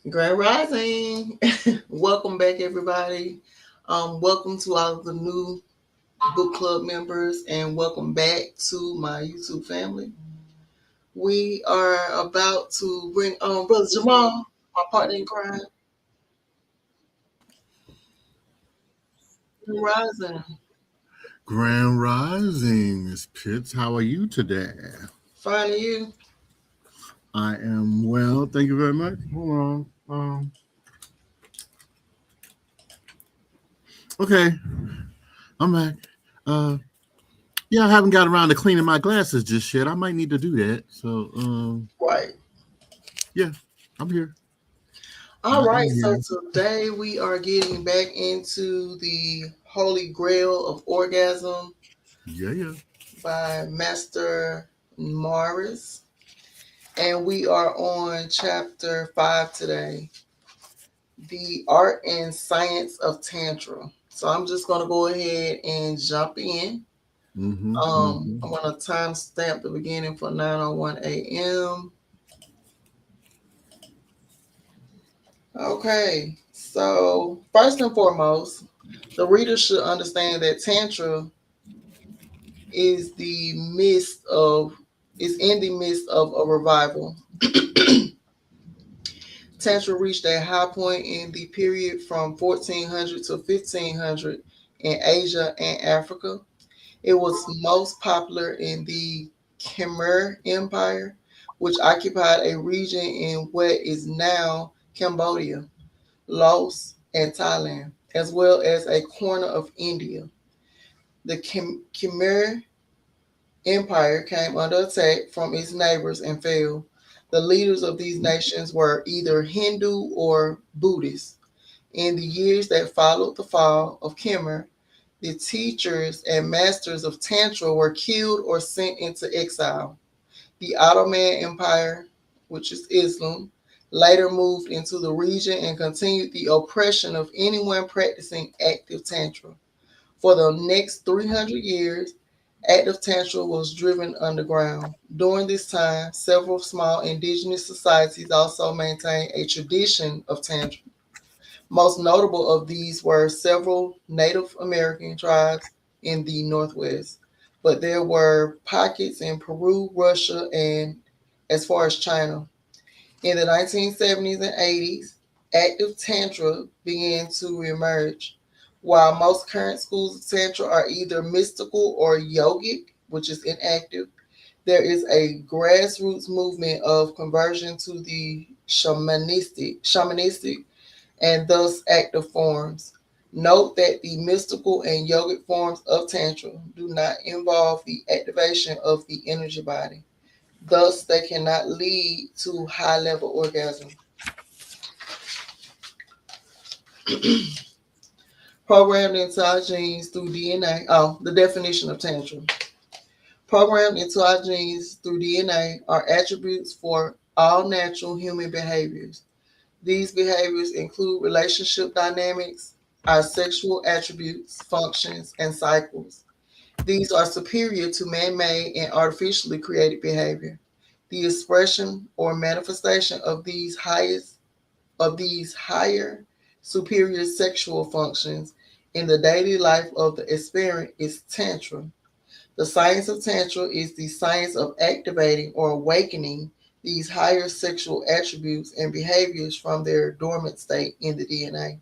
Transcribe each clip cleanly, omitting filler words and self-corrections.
Grand Rising. Welcome back, everybody. Welcome to all of the new book club members, and welcome back to my YouTube family. We are about to bring on Brother Jamal, my partner in crime. Grand Rising. Grand Rising, Miss Pitts. How are you today? Finding you. I am well. Thank you very much. Hold on. Okay, I'm back. Uh, yeah, I haven't got around to cleaning my glasses just yet. I might need to do that. So, Right. yeah, I'm here. All I right. am So here. today we are getting back into the Holy Grail of Orgasm Yeah, yeah. by Master Morris. And we are on chapter 5 today, the art and science of Tantra. So I'm just going to go ahead and jump in. Mm-hmm. Mm-hmm. I'm going to timestamp the beginning for 9:01 a.m. Okay, so first and foremost, the reader should understand that Tantra is the midst of is in the midst of a revival. Tantra reached a high point in the period from 1400 to 1500 in Asia and Africa. It was most popular in the Khmer Empire, which occupied a region in what is now Cambodia, Laos, and Thailand, as well as a corner of India. The Khmer Empire came under attack from its neighbors and fell. The leaders of these nations were either Hindu or Buddhist. In the years that followed the fall of Khmer, the teachers and masters of Tantra were killed or sent into exile. The Ottoman Empire, which is Islam, later moved into the region and continued the oppression of anyone practicing active Tantra. For the next 300 years, active Tantra was driven underground. During this time, several small indigenous societies also maintained a tradition of Tantra. Most notable of these were several Native American tribes in the Northwest, but there were pockets in Peru, Russia, and as far as China. In the 1970s and 80s, active Tantra began to emerge. While most current schools of Tantra are either mystical or yogic, which is inactive, there is a grassroots movement of conversion to the shamanistic and thus active forms. Note that the mystical and yogic forms of Tantra do not involve the activation of the energy body. Thus, they cannot lead to high level orgasm. Programmed into our genes through DNA. Oh, the definition of Tantra. Programmed into our genes through DNA are attributes for all natural human behaviors. These behaviors include relationship dynamics, our sexual attributes, functions, and cycles. These are superior to man made and artificially created behavior. The expression or manifestation of these higher superior sexual functions in the daily life of the aspirant is Tantra. The science of Tantra is the science of activating or awakening these higher sexual attributes and behaviors from their dormant state in the DNA.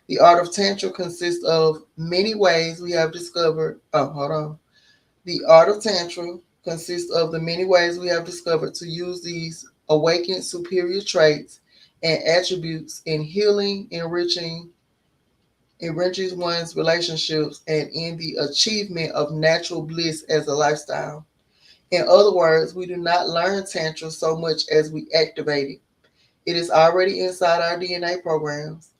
The art of Tantra consists of many ways we have discovered. Oh, hold on. The art of Tantra consists of the many ways we have discovered to use these awakened superior traits and attributes in healing, enriches one's relationships, and in the achievement of natural bliss as a lifestyle. In other words, we do not learn Tantra so much as we activate it. It is already inside our DNA programs.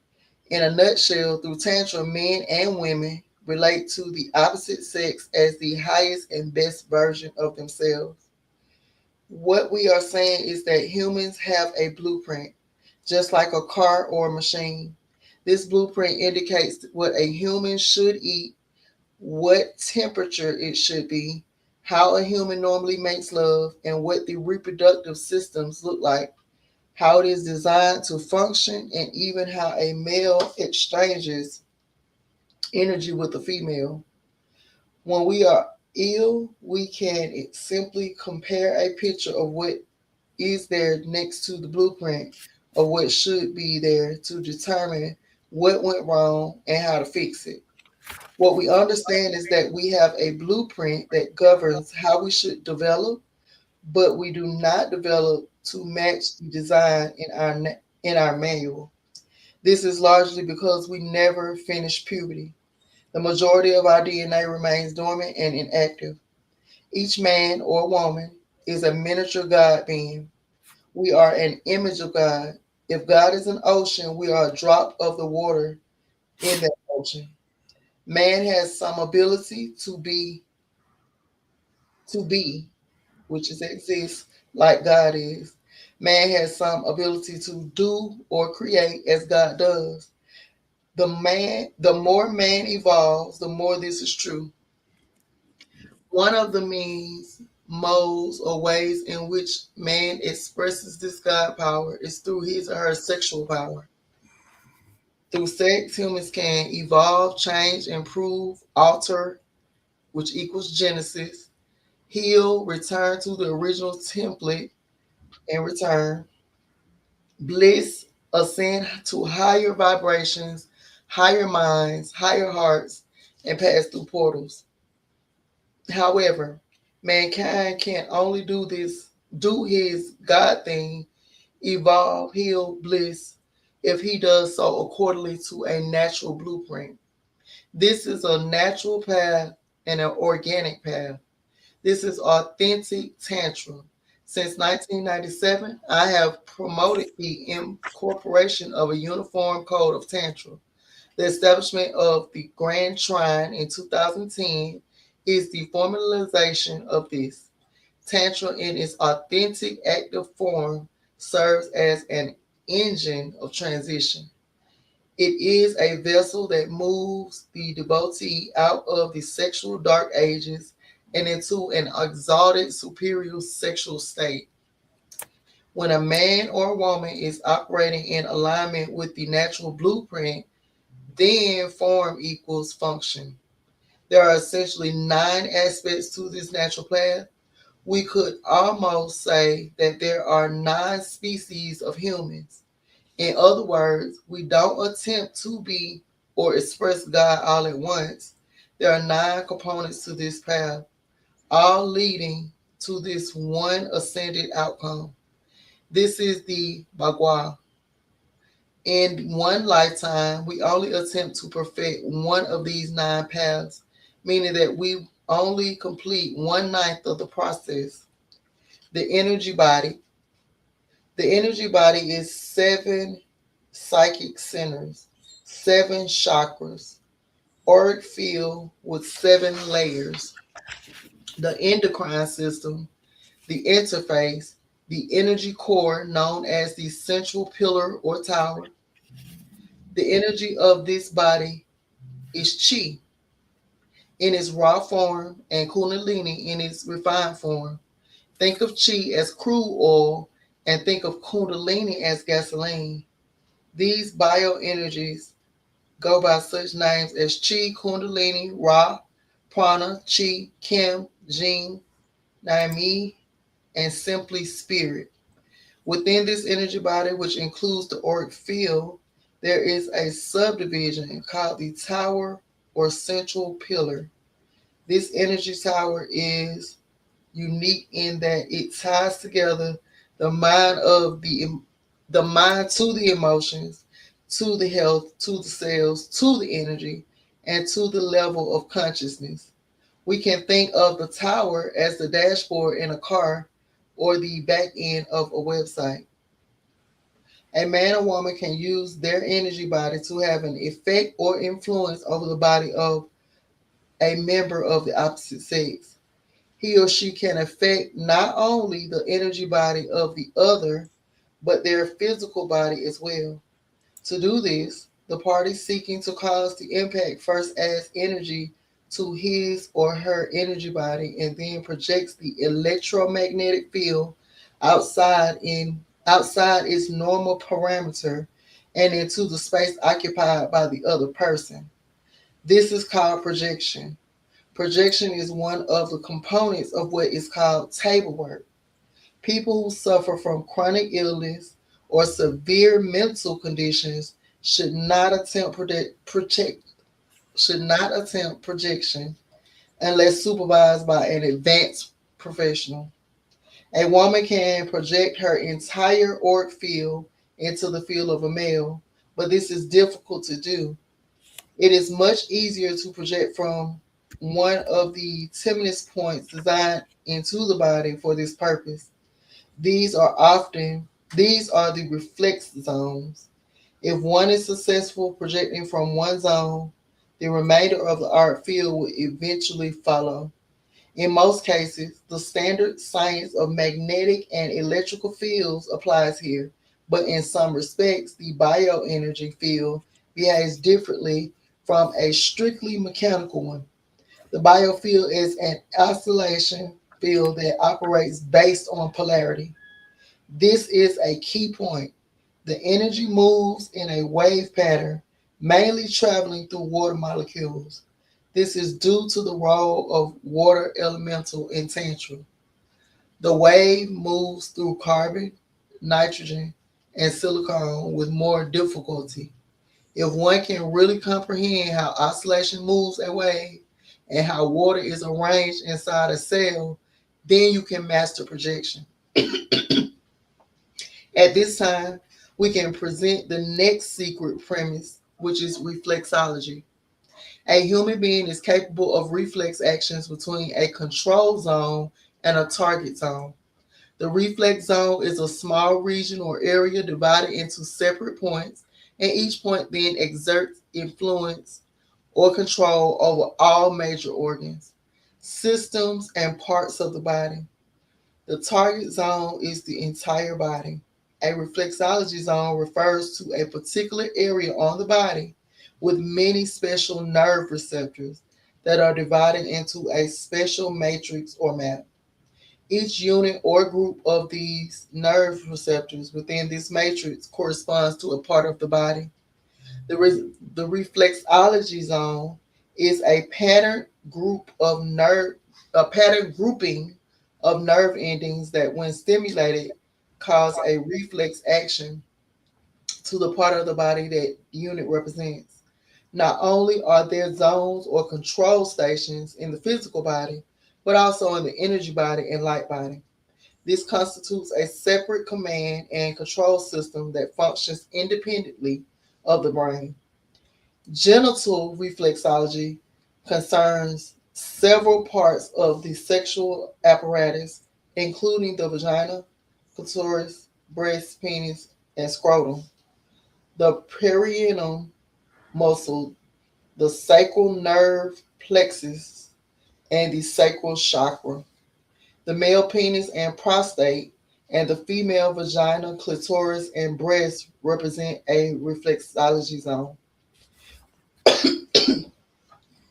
In a nutshell, through Tantra, men and women relate to the opposite sex as the highest and best version of themselves. What we are saying is that humans have a blueprint, just like a car or a machine. This blueprint indicates what a human should eat, what temperature it should be, how a human normally makes love, and what the reproductive systems look like. how it is designed to function, and even how a male exchanges energy with a female. When we are ill, we can simply compare a picture of what is there next to the blueprint of what should be there to determine what went wrong and how to fix it. What we understand is that we have a blueprint that governs how we should develop, but we do not develop to match the design in our manual. This is largely because we never finish puberty. The majority of our DNA remains dormant and inactive. Each man or woman is a miniature God being. We are an image of God. If God is an ocean, we are a drop of the water in that ocean. Man has some ability to be, which is exist like God is. Man has some ability to do or create as God does. The more man evolves, the more this is true. One of the means, modes, or ways in which man expresses this God power is through his or her sexual power. Through sex, humans can evolve, change, improve, alter, which equals Genesis, heal, return to the original template, and return, bliss, ascend to higher vibrations, higher minds, higher hearts, and pass through portals. However, mankind can only do his God thing, evolve, heal, bliss, if he does so accordingly to a natural blueprint. This is a natural path and an organic path. This is authentic Tantra. Since 1997, I have promoted the incorporation of a uniform code of Tantra. The establishment of the Grand Trine in 2010 is the formalization of this. Tantra, in its authentic active form, serves as an engine of transition. It is a vessel that moves the devotee out of the sexual dark ages and into an exalted superior sexual state. When a man or woman is operating in alignment with the natural blueprint, then form equals function. There are essentially 9 aspects to this natural path. We could almost say that there are 9 species of humans. In other words, we don't attempt to be or express God all at once. There are 9 components to this path, all leading to this one ascended outcome. This is the Bagua. In one lifetime, we only attempt to perfect one of these 9 paths, meaning that we only complete 1/9 of the process. The energy body. The energy body is 7 psychic centers, 7 chakras, auric field with 7 layers, the endocrine system, the interface, the energy core known as the central pillar or tower. The energy of this body is chi in its raw form and kundalini in its refined form. Think of chi as crude oil and think of kundalini as gasoline. These bioenergies go by such names as chi, kundalini, ra, prana, chi, kim, jing, naimi, and simply spirit. Within this energy body, which includes the auric field, there is a subdivision called the tower or central pillar. This energy tower is unique in that it ties together the mind of the mind to the emotions, to the health, to the cells, to the energy, and to the level of consciousness. We can think of the tower as the dashboard in a car or the back end of a website. A man or woman can use their energy body to have an effect or influence over the body of a member of the opposite sex. He or she can affect not only the energy body of the other, but their physical body as well. To do this, the party seeking to cause the impact first adds energy to his or her energy body and then projects the electromagnetic field outside in outside its normal parameter and into the space occupied by the other person. This is called projection. Projection is one of the components of what is called table work. People who suffer from chronic illness or severe mental conditions should not attempt projection unless supervised by an advanced professional. A woman can project her entire auric field into the field of a male, but this is difficult to do. It is much easier to project from one of the terminus points designed into the body for this purpose. These are the reflex zones. If one is successful projecting from one zone, the remainder of the art field will eventually follow. In most cases, the standard science of magnetic and electrical fields applies here, but in some respects, the bioenergy field behaves differently from a strictly mechanical one. The biofield is an oscillation field that operates based on polarity. This is a key point. The energy moves in a wave pattern, mainly traveling through water molecules. This is due to the role of water elemental in Tantra. The wave moves through carbon, nitrogen, and silicon with more difficulty. If one can really comprehend how oscillation moves a wave and how water is arranged inside a cell, then you can master projection. At this time, we can present the next secret premise, which is reflexology. A human being is capable of reflex actions between a control zone and a target zone. The reflex zone is a small region or area divided into separate points, and each point then exerts influence or control over all major organs, systems, and parts of the body. The target zone is the entire body. A reflexology zone refers to a particular area on the body with many special nerve receptors that are divided into a special matrix or map. Each unit or group of these nerve receptors within this matrix corresponds to a part of the body. The reflexology zone is a pattern grouping of nerve endings that, when stimulated, cause a reflex action to the part of the body that unit represents. Not only are there zones or control stations in the physical body, but also in the energy body and light body. This constitutes a separate command and control system that functions independently of the brain. Genital reflexology concerns several parts of the sexual apparatus, including the vagina, clitoris, breast, penis, and scrotum, the perineum muscle, the sacral nerve plexus, and the sacral chakra. The male penis and prostate, and the female vagina, clitoris, and breast represent a reflexology zone.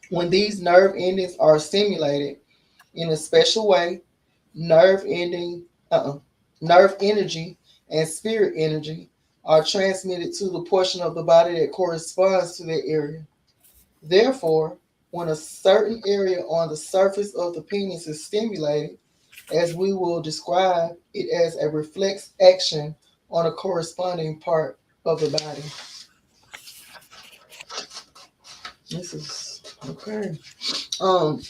When these nerve endings are stimulated in a special way, nerve ending, nerve energy and spirit energy are transmitted to the portion of the body that corresponds to that area. Therefore, when a certain area on the surface of the penis is stimulated, as we will describe it as a reflex action on a corresponding part of the body. This is okay. Um,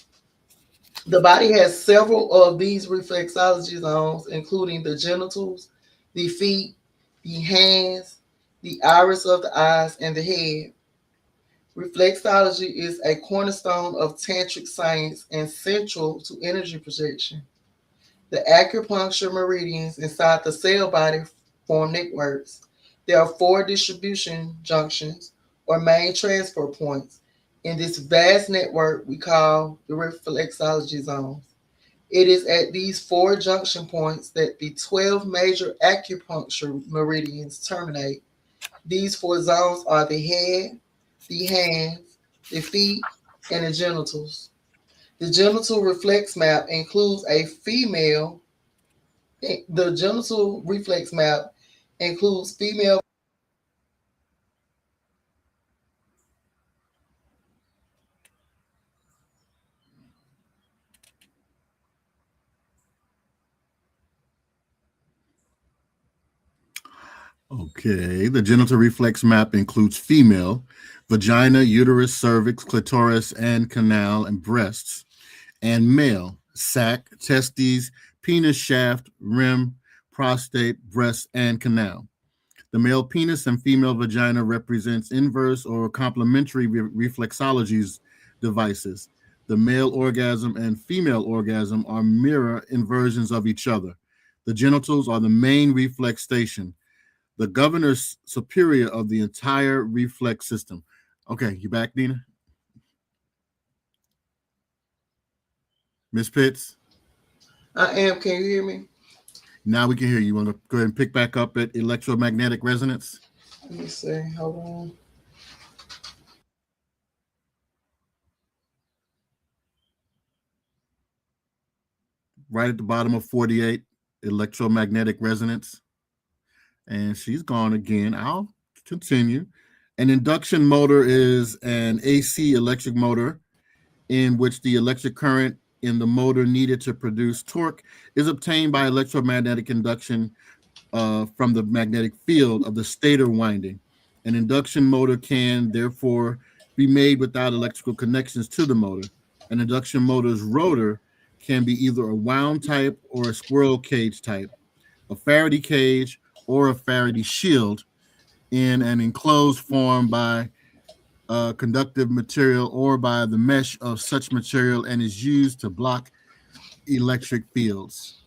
the body has several of these reflexology zones, including the genitals, the feet, the hands, the iris of the eyes, and the head. Reflexology is a cornerstone of tantric science and central to energy projection. The acupuncture meridians inside the cell body form networks. There are four distribution junctions or main transfer points in this vast network we call the reflexology zones. It is at these four junction points that the 12 major acupuncture meridians terminate. These four zones are the head, the hands, the feet, and the genitals. The genital reflex map includes a female The genital reflex map includes female. Okay, the genital reflex map includes female, vagina, uterus, cervix, clitoris, and canal and breasts, and male, sac, testes, penis shaft, rim, prostate, breast, and canal. The male penis and female vagina represents inverse or complementary reflexologies devices. The male orgasm and female orgasm are mirror inversions of each other. The genitals are the main reflex station, the governor superior of the entire reflex system. Okay, you back, Dina? Miss Pitts? I am. Can you hear me? Now we can hear you. You want to go ahead and pick back up at electromagnetic resonance? Let me see. Hold on. Right at the bottom of 48, electromagnetic resonance. And she's gone again. I'll continue. An induction motor is an AC electric motor in which the electric current in the motor needed to produce torque is obtained by electromagnetic induction from the magnetic field of the stator winding. An induction motor can therefore be made without electrical connections to the motor. An induction motor's rotor can be either a wound type or a squirrel cage type, a Faraday cage, or a Faraday shield in an enclosed form by conductive material or by the mesh of such material and is used to block electric fields.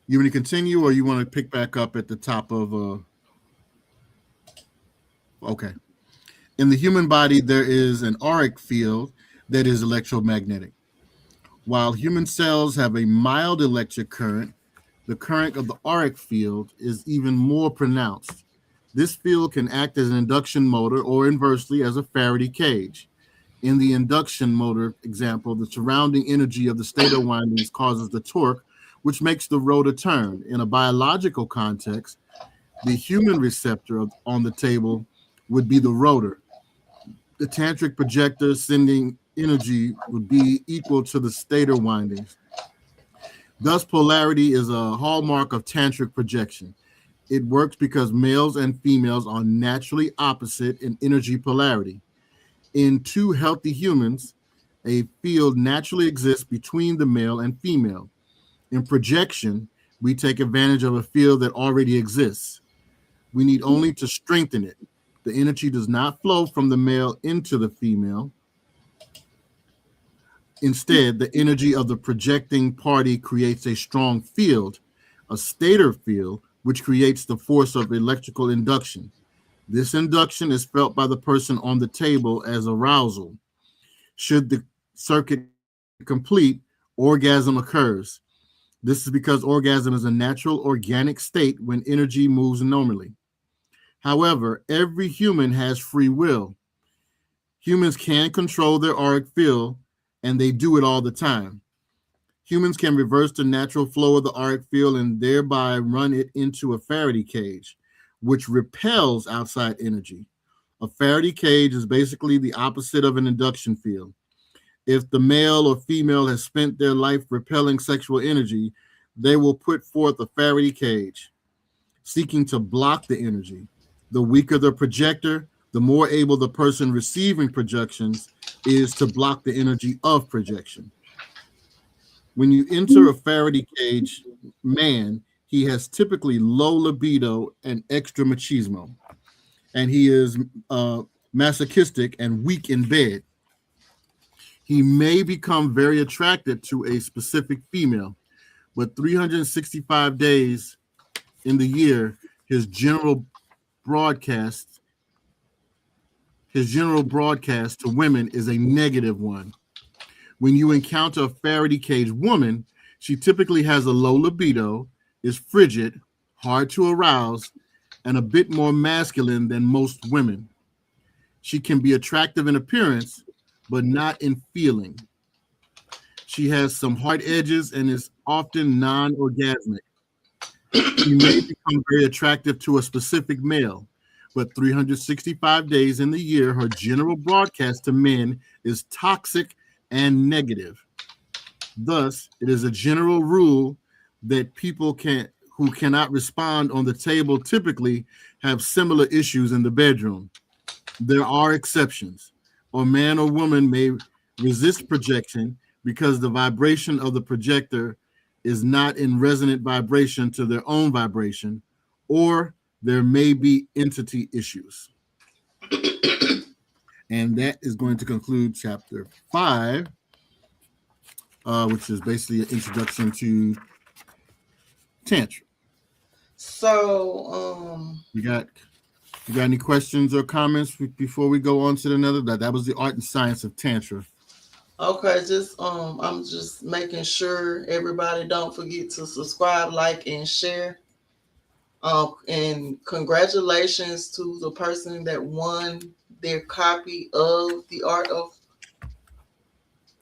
You want to continue or you want to pick back up at the top of okay. In the human body, there is an auric field that is electromagnetic. While human cells have a mild electric current, the current of the auric field is even more pronounced. This field can act as an induction motor or inversely as a Faraday cage. In the induction motor example, the surrounding energy of the stator windings causes the torque, which makes the rotor turn. In a biological context, the human receptor on the table would be the rotor. The tantric projector sending energy would be equal to the stator windings. Thus, polarity is a hallmark of tantric projection. It works because males and females are naturally opposite in energy polarity. In two healthy humans, a field naturally exists between the male and female. In projection, we take advantage of a field that already exists. We need only to strengthen it. The energy does not flow from the male into the female. Instead, the energy of the projecting party creates a strong field, a stator field, which creates the force of electrical induction. This induction is felt by the person on the table as arousal. Should the circuit complete, orgasm occurs. This is because orgasm is a natural organic state when energy moves normally. However, every human has free will. Humans can control their auric field, and they do it all the time. Humans can reverse the natural flow of the auric field and thereby run it into a Faraday cage, which repels outside energy. A Faraday cage is basically the opposite of an induction field. If the male or female has spent their life repelling sexual energy, they will put forth a Faraday cage, seeking to block the energy. The weaker the projector, the more able the person receiving projections is to block the energy of projection. When you enter a Faraday cage man, he has typically low libido and extra machismo, and he is masochistic and weak in bed. He may become very attracted to a specific female, but 365 days in the year, his general broadcast to women is a negative one. When you encounter a Faraday cage woman, she typically has a low libido, is frigid, hard to arouse, and a bit more masculine than most women. She can be attractive in appearance, but not in feeling. She has some hard edges and is often non-orgasmic. She may become very attractive to a specific male, but 365 days in the year, her general broadcast to men is toxic and negative. Thus, it is a general rule that people who cannot respond on the table typically have similar issues in the bedroom. There are exceptions. A man or woman may resist projection because the vibration of the projector is not in resonant vibration to their own vibration, or there may be entity issues. And that is going to conclude chapter 5, which is basically an introduction to Tantra. So, You got any questions or comments before we go on to another? That was the art and science of Tantra. okay, just I'm just making sure everybody don't forget to subscribe, like, and share. And congratulations to the person that won their copy of the art of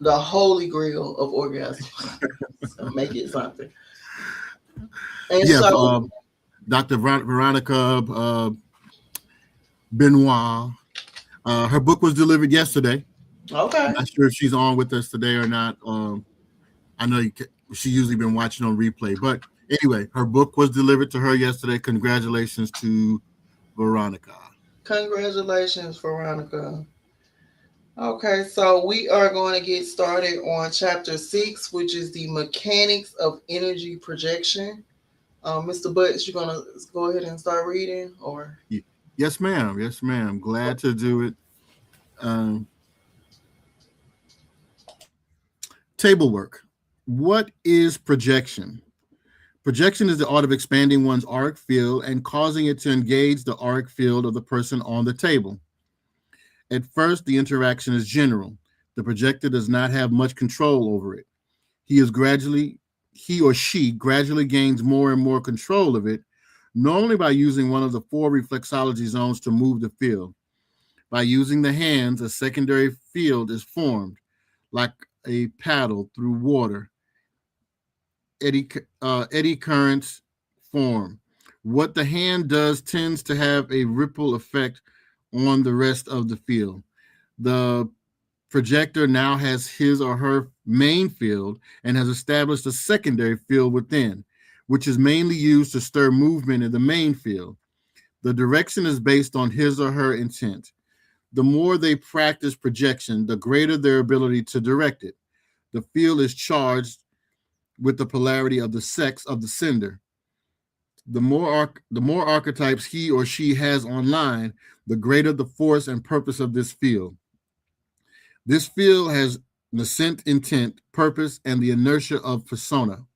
the Holy Grail of Orgasm. So make it something. And Yeah, so, Dr. Veronica Benoit. Her book was delivered yesterday. I'm okay, not sure if she's on with us today or not. I know she usually been watching on replay, but anyway, her book was delivered to her yesterday. Congratulations to Veronica. congratulations, Veronica. Okay, so we are going to get started on chapter 6, which is the mechanics of energy projection. Mr. Butts, you're gonna go ahead and start reading, or Yes, ma'am. Yes, ma'am. Glad to do it. Um, Table work. What is projection? Projection is the art of expanding one's auric field and causing it to engage the auric field of the person on the table. At first, the interaction is general. The projector does not have much control over it. He or she gradually gains more and more control of it, normally by using one of the 4 reflexology zones to move the field. By using the hands, a secondary field is formed, like a paddle through water. Eddy currents form. What the hand does tends to have a ripple effect on the rest of the field. The projector now has his or her main field and has established a secondary field within, which is mainly used to stir movement in the main field. The direction is based on his or her intent. The more they practice projection, the greater their ability to direct it. The field is charged with the polarity of the sex of the sender. The more archetypes he or she has online, the greater the force and purpose of this field. This field has nascent intent, purpose, and the inertia of persona.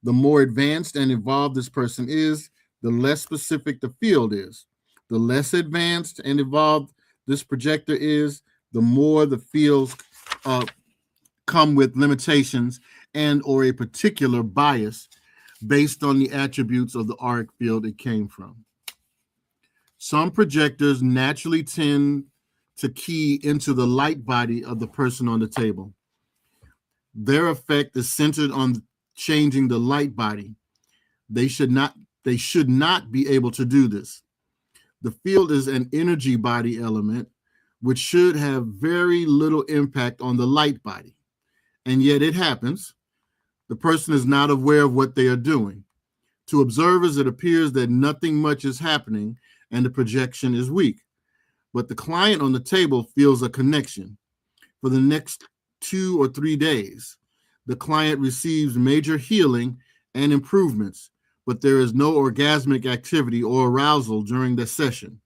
The more advanced and evolved this person is, the less specific the field is. The less advanced and evolved this projector is, the more the fields come with limitations and or a particular bias based on the attributes of the auric field it came from. Some projectors naturally tend to key into the light body of the person on the table. Their effect is centered on changing the light body. They should not be able to do this. The field is an energy body element, which should have very little impact on the light body. And yet it happens. The person is not aware of what they are doing. To observers, it appears that nothing much is happening and the projection is weak. But the client on the table feels a connection. For the next 2 or 3 days, the client receives major healing and improvements, but there is no orgasmic activity or arousal during the session.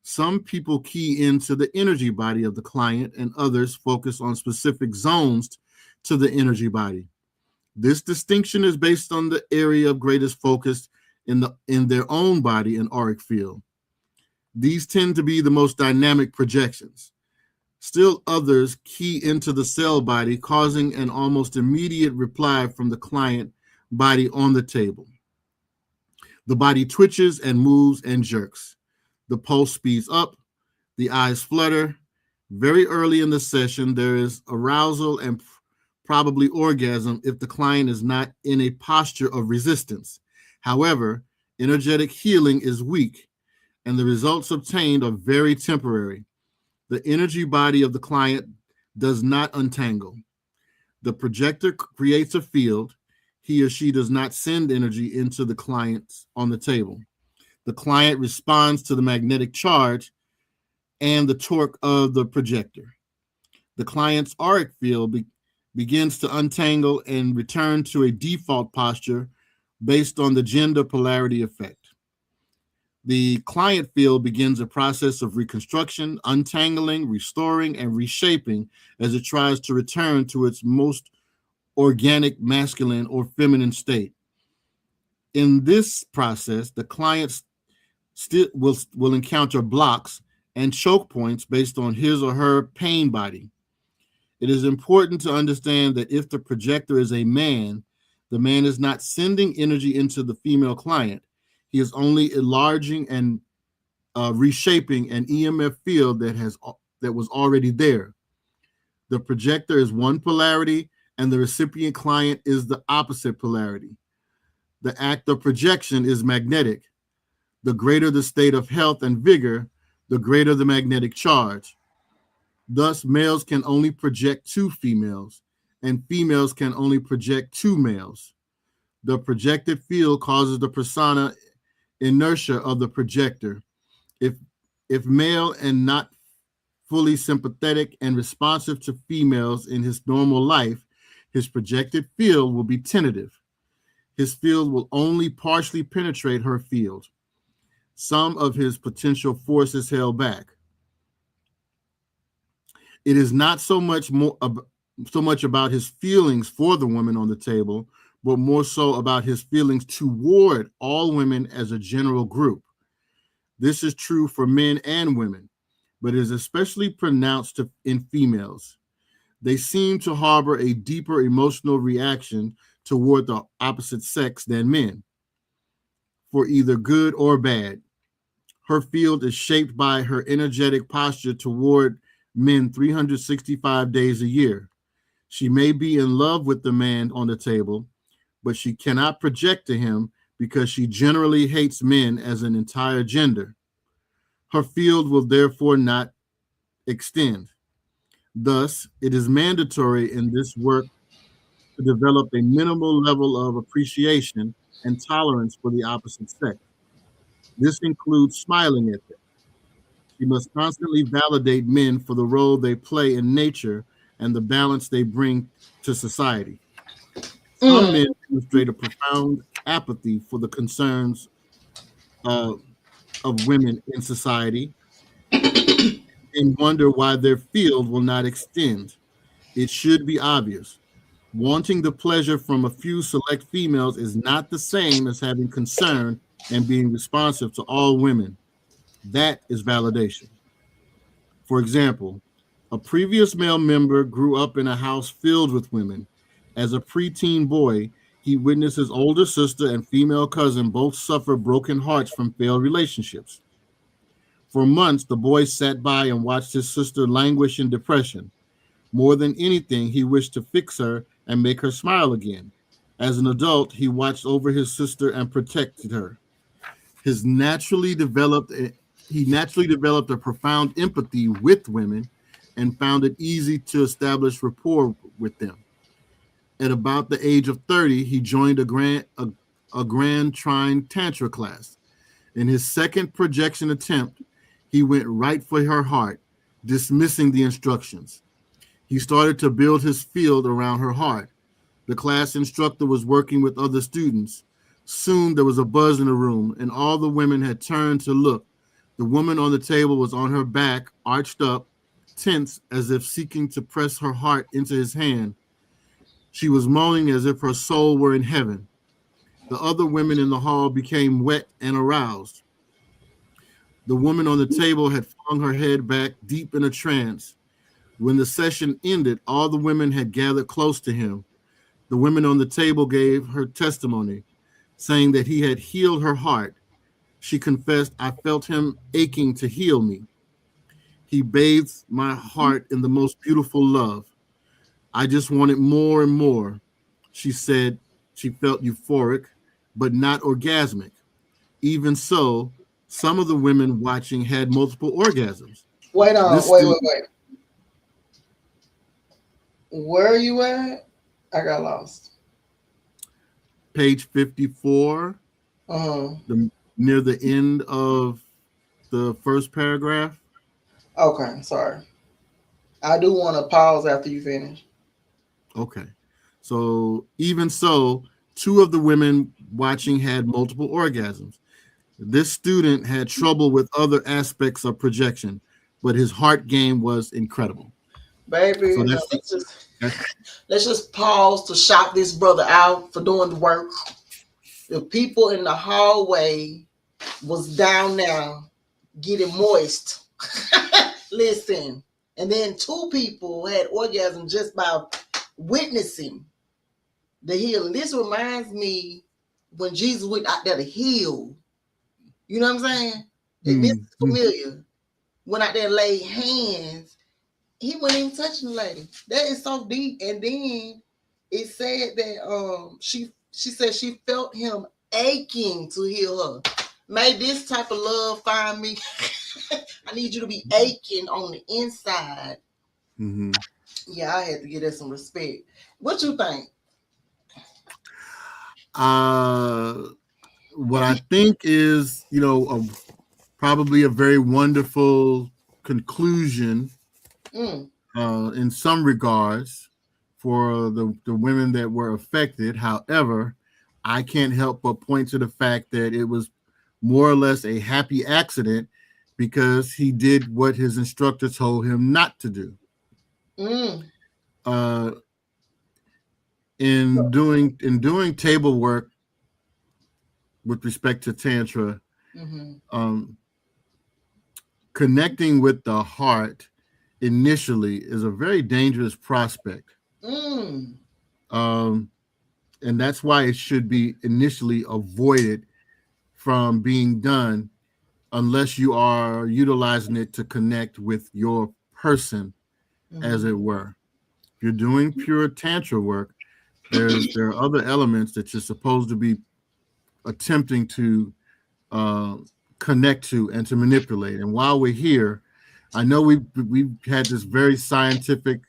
Some people key into the energy body of the client, and others focus on specific zones to the energy body. This distinction is based on the area of greatest focus in their own body and auric field. These tend to be the most dynamic projections. Still others key into the cell body, causing an almost immediate reply from the client body on the table. The body twitches and moves and jerks. The pulse speeds up, the eyes flutter. Very early in the session, there is arousal and probably orgasm if the client is not in a posture of resistance. However, energetic healing is weak, and the results obtained are very temporary. The energy body of the client does not untangle. The projector creates a field. He or she does not send energy into the client on the table. The client responds to the magnetic charge and the torque of the projector. The client's auric field begins to untangle and return to a default posture based on the gender polarity effect. The client field begins a process of reconstruction, untangling, restoring, and reshaping as it tries to return to its most organic masculine or feminine state. In this process, the client still will encounter blocks and choke points based on his or her pain body. It is important to understand that if the projector is a man, the man is not sending energy into the female client. He is only enlarging and reshaping an EMF field that was already there. The projector is one polarity, and the recipient client is the opposite polarity. The act of projection is magnetic. The greater the state of health and vigor, the greater the magnetic charge. Thus, males can only project to females, and females can only project to males. The projected field causes the persona inertia of the projector. If male and not fully sympathetic and responsive to females in his normal life, his projected field will be tentative. His field will only partially penetrate her field. Some of his potential force is held back. It is not so much about his feelings for the woman on the table, but more so about his feelings toward all women as a general group. This is true for men and women, but is especially pronounced in females. They seem to harbor a deeper emotional reaction toward the opposite sex than men, for either good or bad. Her field is shaped by her energetic posture toward men 365 days a year. She may be in love with the man on the table, but she cannot project to him because she generally hates men as an entire gender. Her field will therefore not extend. Thus, it is mandatory in this work to develop a minimal level of appreciation and tolerance for the opposite sex. This includes smiling at them. She must constantly validate men for the role they play in nature and the balance they bring to society. Some Mm. men demonstrate a profound apathy for the concerns uh, of women in society and wonder why their field will not extend. It should be obvious. Wanting the pleasure from a few select females is not the same as having concern and being responsive to all women. That is validation. For example, a previous male member grew up in a house filled with women. As a preteen boy, he witnessed his older sister and female cousin both suffer broken hearts from failed relationships. For months, the boy sat by and watched his sister languish in depression. More than anything, he wished to fix her and make her smile again. As an adult, he watched over his sister and protected her. His naturally developed he naturally developed a profound empathy with women and found it easy to establish rapport with them. At about the age of 30, he joined a Grand Trine Tantra class. In his second projection attempt, he went right for her heart, dismissing the instructions. He started to build his field around her heart. The class instructor was working with other students. Soon there was a buzz in the room, and all the women had turned to look. The woman on the table was on her back, arched up, tense as if seeking to press her heart into his hand. She was moaning as if her soul were in heaven. The other women in the hall became wet and aroused. The woman on the table had flung her head back, deep in a trance. When the session ended, all the women had gathered close to him. The woman on the table gave her testimony, saying that he had healed her heart. She confessed, "I felt him aching to heal me. He bathed my heart in the most beautiful love. I just wanted more and more." She said she felt euphoric, but not orgasmic. Even so, some of the women watching had multiple orgasms. Wait on. This Wait, wait, student, wait. Where are you at? I got lost. page 54, Uh-huh. near the end of the first paragraph. Okay, sorry. I do want to pause after you finish. Okay. So, even so, two of the women watching had multiple orgasms. This student had trouble with other aspects of projection, but his heart game was incredible. So Baby, now that's that's let's just pause to shout this brother out for doing the work. The people in the hallway was down now getting moist. Listen. And then two people had orgasm just by witnessing the healing. This reminds me when Jesus went out there to heal. You know what I'm saying? This is familiar. Went out there and laid hands. He wasn't even touching the lady. That is so deep. And then it said that she said she felt him aching to heal her. May this type of love find me. I need you to be aching on the inside. mm-hmm. Yeah, I had to give that some respect. What you think? uh what I think is, probably a very wonderful conclusion Mm, in some regards for the women that were affected. However, I can't help but point to the fact that it was more or less a happy accident because he did what his instructor told him not to do. mm, Uh, in doing table work with respect to tantra, mm-hmm, um, connecting with the heart initially is a very dangerous prospect. mm, Um, and that's why it should be initially avoided from being done unless you are utilizing it to connect with your person, as mm-hmm, it were. If you're doing pure tantra work, there are other elements that you're supposed to be attempting to uh, connect to and to manipulate. And while we're here, I know we've had this very scientific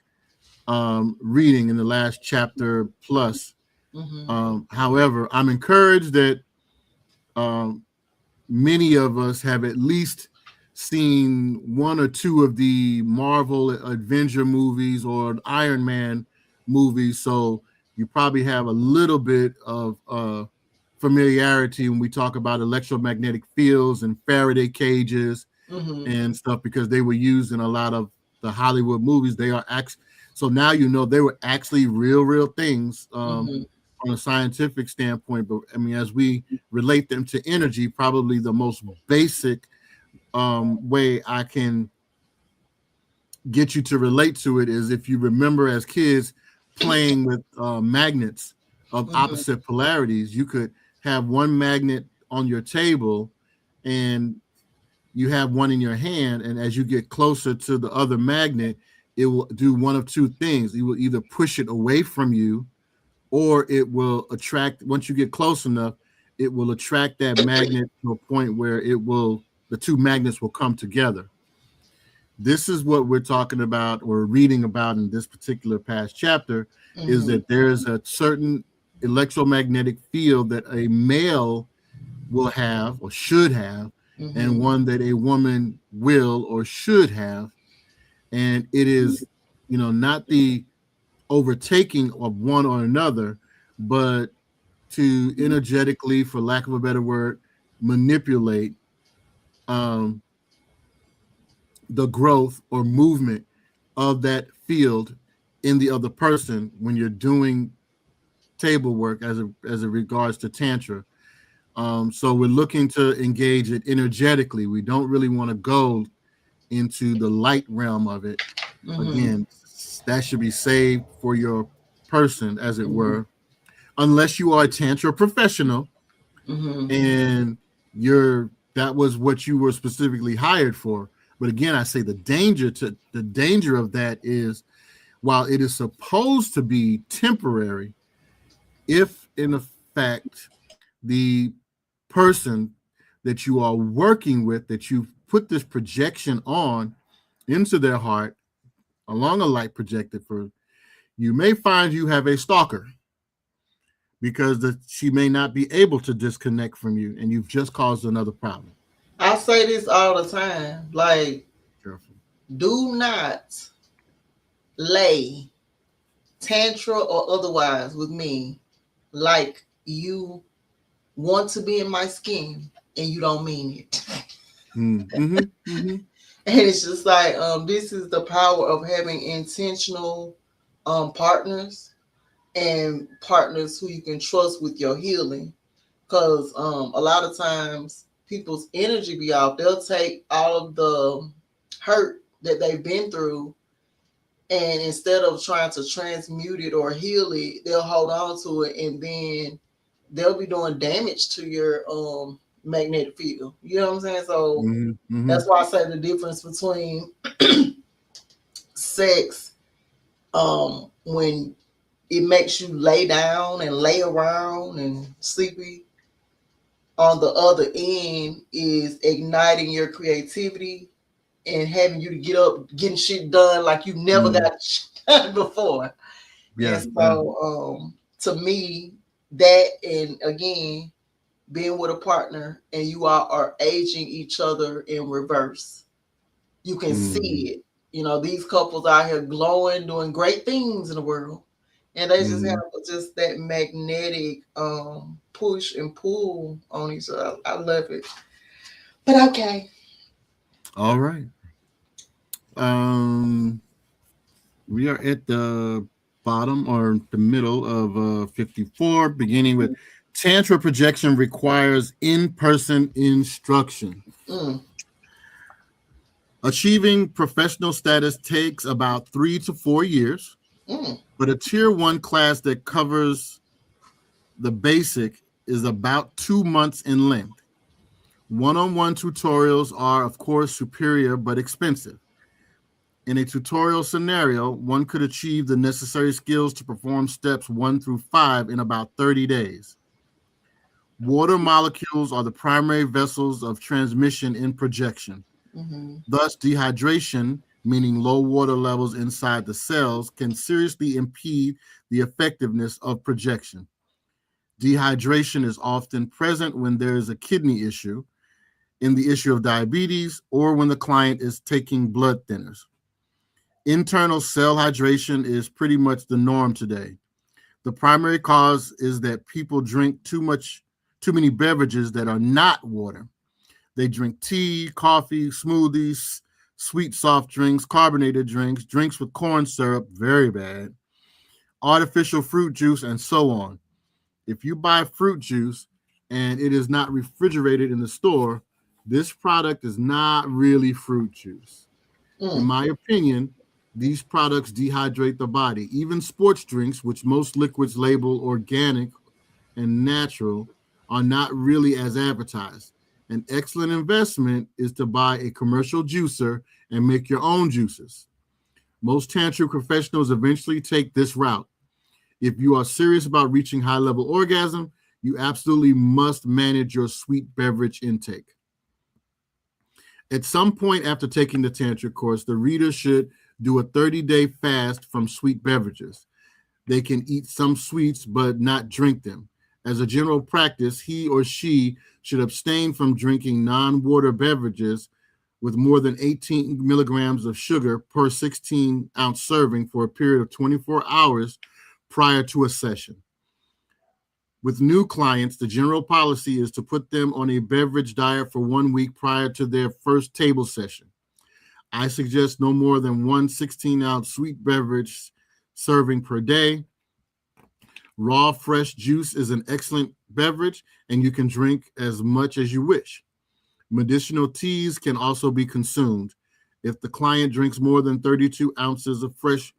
reading in the last chapter plus. mm-hmm, However, I'm encouraged that um, many of us have at least seen one or two of the Marvel Avenger movies or Iron Man movies, so you probably have a little bit of familiarity when we talk about electromagnetic fields and Faraday cages mm-hmm, and stuff because they were used in a lot of the Hollywood movies. They are so now they were actually real things mm-hmm, on a scientific standpoint. But I mean, as we relate them to energy, probably the most basic way I can get you to relate to it is if you remember as kids playing with magnets of mm-hmm, opposite polarities. You could have one magnet on your table and you have one in your hand, and as you get closer to the other magnet, it will do one of two things. It will either push it away from you, or it will attract. Once you get close enough, it will attract that magnet to a point where the two magnets will come together. This is what we're talking about or reading about in this particular past chapter, is mm-hmm, that there's a certain electromagnetic field that a male will have or should have, and mm-hmm, one that a woman will or should have. And it is, not the overtaking of one or another, but to energetically, for lack of a better word, manipulate um, the growth or movement of that field in the other person when you're doing table work as it regards to tantra. So we're looking to engage it energetically. We don't really want to go into the light realm of it. mm-hmm, Again, that should be saved for your person, as it mm-hmm, were, unless you are a tantra professional mm-hmm, and that was what you were specifically hired for. But again, I say the danger of that is, while it is supposed to be temporary, if in effect the person that you are working with, that you've put this projection on into their heart along a light projected for, you may find you have a stalker because she may not be able to disconnect from you, and you've just caused another problem. I say this all the time. Like, Careful. do not lay tantra or otherwise with me like you want to be in my skin and you don't mean it. Mm-hmm. Mm-hmm. And it's just like this is the power of having intentional partners and partners who you can trust with your healing. Because a lot of times people's energy be off. They'll take all of the hurt that they've been through, and instead of trying to transmute it or heal it, they'll hold on to it, and then they'll be doing damage to your magnetic field. You know what I'm saying? So Mm-hmm. Mm-hmm. that's why I say the difference between sex, when it makes you lay down and lay around and sleepy, on the other end is igniting your creativity and having you to get up, getting shit done like you never Mm-hmm. got shit done before. Yeah. And Yeah. so, to me, that, and again, being with a partner and you all are aging each other in reverse. You can Mm-hmm. see it. You know, these couples out here glowing, doing great things in the world. And they just have Mm-hmm. just that magnetic push and pull on each other. I love it. But okay. All right. Um, we are at the bottom or the middle of 54, beginning with Tantra projection requires in-person instruction. Mm, Achieving professional status takes about 3 to 4 years, mm, but a tier one class that covers the basic is about 2 months in length. One-on-one tutorials are, of course, superior but expensive. In a tutorial scenario, one could achieve the necessary skills to perform steps 1 through 5 in about 30 days. Water molecules are the primary vessels of transmission in projection. mm-hmm, Thus, dehydration, meaning low water levels inside the cells, can seriously impede the effectiveness of projection. Dehydration is often present when there is a kidney issue, in the issue of diabetes, or when the client is taking blood thinners. Internal cell hydration is pretty much the norm today. The primary cause is that people drink too many beverages that are not water. They drink tea, coffee, smoothies, sweet soft drinks, carbonated drinks, drinks with corn syrup, very bad, artificial fruit juice, and so on. If you buy fruit juice and it is not refrigerated in the store, this product is not really fruit juice. In mm, my opinion, these products dehydrate the body. Even sports drinks, which most liquids label organic and natural, are not really as advertised. An excellent investment is to buy a commercial juicer and make your own juices. Most tantric professionals eventually take this route. If you are serious about reaching high level orgasm, you absolutely must manage your sweet beverage intake. At some point after taking the Tantric course, the reader should do a 30-day fast from sweet beverages. They can eat some sweets but not drink them. As a general practice, he or she should abstain from drinking non water beverages with more than 18 milligrams of sugar per 16-ounce serving for a period of 24 hours prior to a session. With new clients, the general policy is to put them on a beverage diet for 1 week prior to their first table session. I suggest no more than one 16-ounce sweet beverage serving per day. Raw fresh juice is an excellent beverage, and you can drink as much as you wish. Medicinal teas can also be consumed. If the client drinks more than 32 ounces of fresh,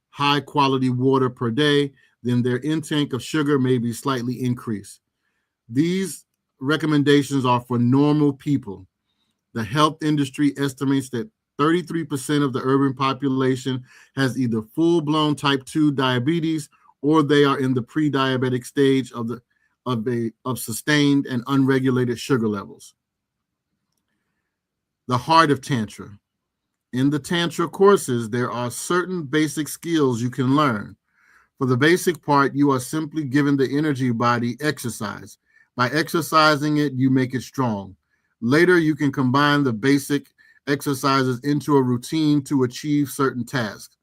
high quality water per day, then their intake of sugar may be slightly increased. These recommendations are for normal people. The health industry estimates that 33% of the urban population has either full blown type 2 diabetes or they are in the pre diabetic stage of sustained and unregulated sugar levels. The heart of Tantra. In the Tantra courses, there are certain basic skills you can learn. For the basic part, you are simply given the energy body exercise. By exercising it, you make it strong. Later, you can combine the basic exercises into a routine to achieve certain tasks.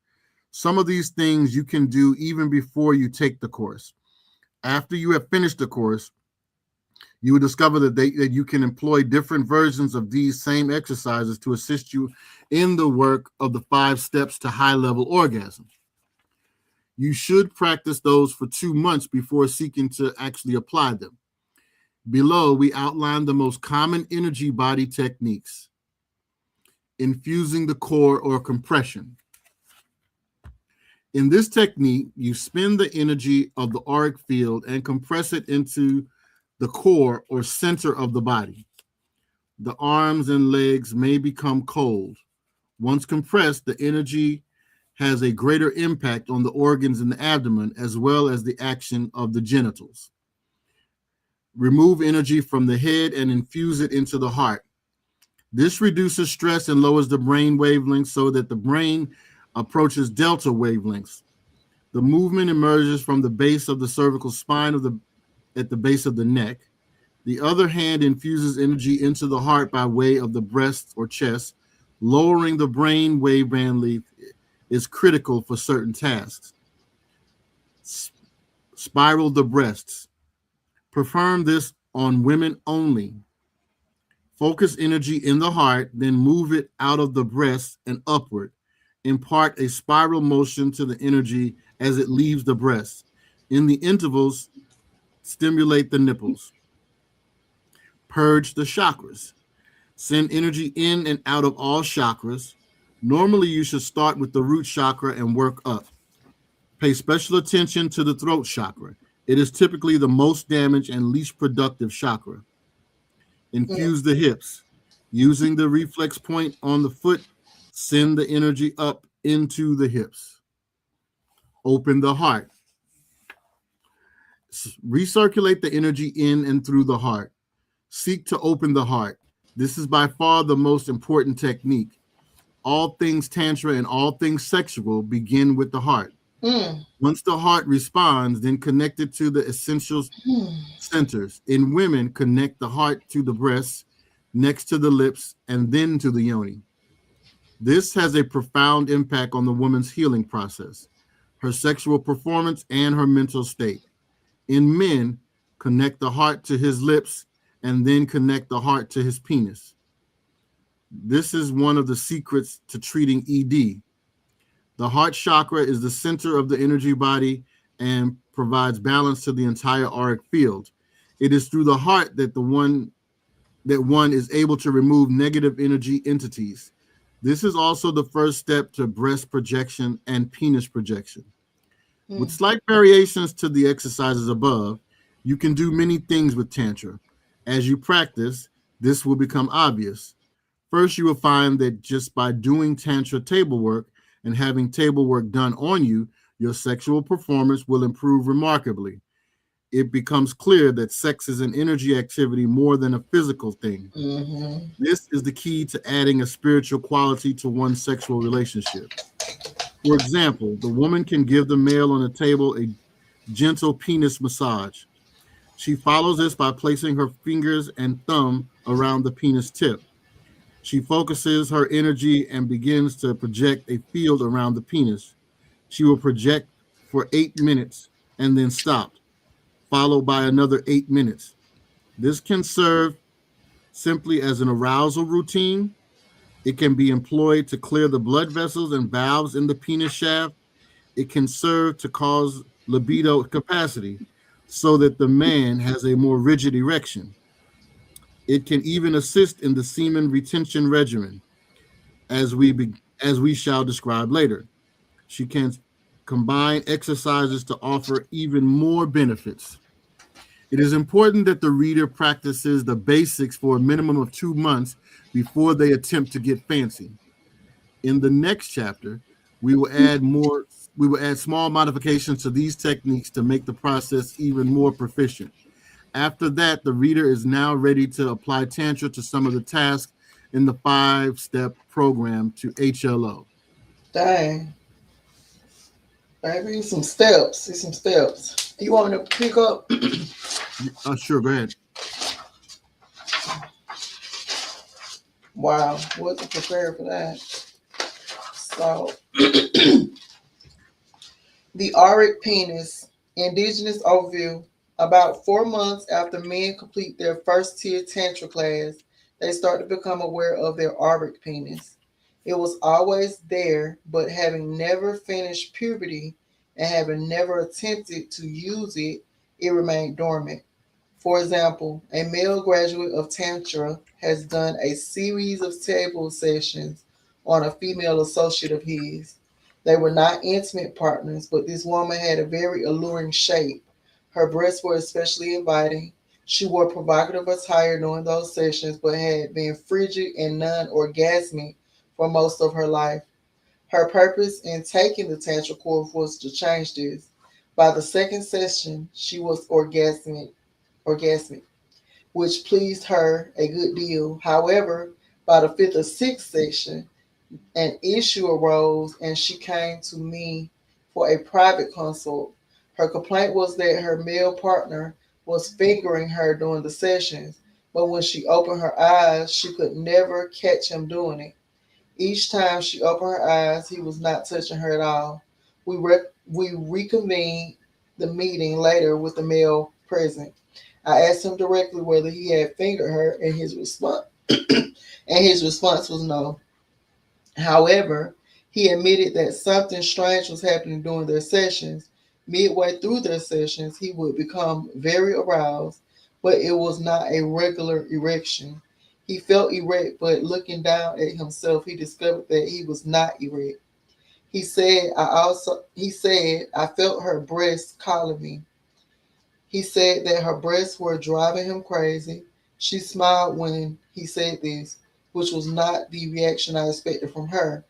Some of these things you can do even before you take the course. After you have finished the course, you will discover that you can employ different versions of these same exercises to assist you in the work of the 5 steps to high-level orgasm. You should practice those for 2 months before seeking to actually apply them. Below, we outline the most common energy body techniques. Infusing the core or compression. In this technique, you spin the energy of the auric field and compress it into the core or center of the body. The arms and legs may become cold. Once compressed, the energy has a greater impact on the organs in the abdomen as well as the action of the genitals. Remove energy from the head and infuse it into the heart. This reduces stress and lowers the brain wavelengths so that the brain approaches delta wavelengths. The movement emerges from the base of the cervical spine at the base of the neck. The other hand infuses energy into the heart by way of the breast or chest. Lowering the brain waveband length is critical for certain tasks. Spiral the breasts. Perform this on women only. Focus energy in the heart, then move it out of the breast and upward. Impart a spiral motion to the energy as it leaves the breast. In the intervals, stimulate the nipples. Purge the chakras. Send energy in and out of all chakras. Normally, you should start with the root chakra and work up. Pay special attention to the throat chakra. It is typically the most damaged and least productive chakra. Infuse the hips. Using the reflex point on the foot, send the energy up into the hips. Open the heart. Recirculate the energy in and through the heart. Seek to open the heart. This is by far the most important technique. All things Tantra and all things sexual begin with the heart. Once the heart responds, then connect it to the essential centers. In women, connect the heart to the breasts, next to the lips, and then to the yoni. This has a profound impact on the woman's healing process, her sexual performance, and her mental state. In men, connect the heart to his lips, and then connect the heart to his penis. This is one of the secrets to treating ED. The heart chakra is the center of the energy body and provides balance to the entire auric field. It is through the heart that one is able to remove negative energy entities. This is also the first step to breast projection and penis projection. With slight variations to the exercises above, you can do many things with Tantra. As you practice, this will become obvious. First, you will find that just by doing Tantra table work and having table work done on you, your sexual performance will improve remarkably. It becomes clear that sex is an energy activity more than a physical thing. This is the key to adding a spiritual quality to one's sexual relationship. For example, the woman can give the male on the table a gentle penis massage. She follows this by placing her fingers and thumb around the penis tip. She focuses her energy and begins to project a field around the penis. She will project for 8 minutes and then stop, followed by another 8 minutes. This can serve simply as an arousal routine. It can be employed to clear the blood vessels and valves in the penis shaft. It can serve to cause libido capacity so that the man has a more rigid erection. It can even assist in the semen retention regimen, as we shall describe later. She can combine exercises to offer even more benefits. It is important that the reader practices the basics for a minimum of 2 months before they attempt to get fancy. In the next chapter, we will add small modifications to these techniques to make the process even more proficient. After that, the reader is now ready to apply Tantra to some of the tasks in the 5-step program to HLO. Dang, baby, some steps. See some steps. You want me to pick up? Sure, go ahead. Wow, wasn't prepared for that. So, the auric penis, indigenous overview. About 4 months after men complete their first tier tantra class, they start to become aware of their auric penis. It was always there, but having never finished puberty and having never attempted to use it, it remained dormant. For example, a male graduate of Tantra has done a series of table sessions on a female associate of his. They were not intimate partners, but this woman had a very alluring shape. Her breasts were especially inviting. She wore provocative attire during those sessions, but had been frigid and non orgasmic for most of her life. Her purpose in taking the Tantra course was to change this. By the second session, she was orgasmic, which pleased her a good deal. However, by the fifth or sixth session, an issue arose and she came to me for a private consult. Her complaint was that her male partner was fingering her during the sessions, but when she opened her eyes, she could never catch him doing it. Each time she opened her eyes, he was not touching her at all. We reconvened the meeting later with the male present. I asked him directly whether he had fingered her, and his response was no. However, he admitted that something strange was happening during their sessions. Midway through their sessions, he would become very aroused, but it was not a regular erection. He felt erect, but looking down at himself, he discovered that he was not erect. He said I felt her breasts calling me. He said that her breasts were driving him crazy. She smiled when he said this, which was not the reaction I expected from her.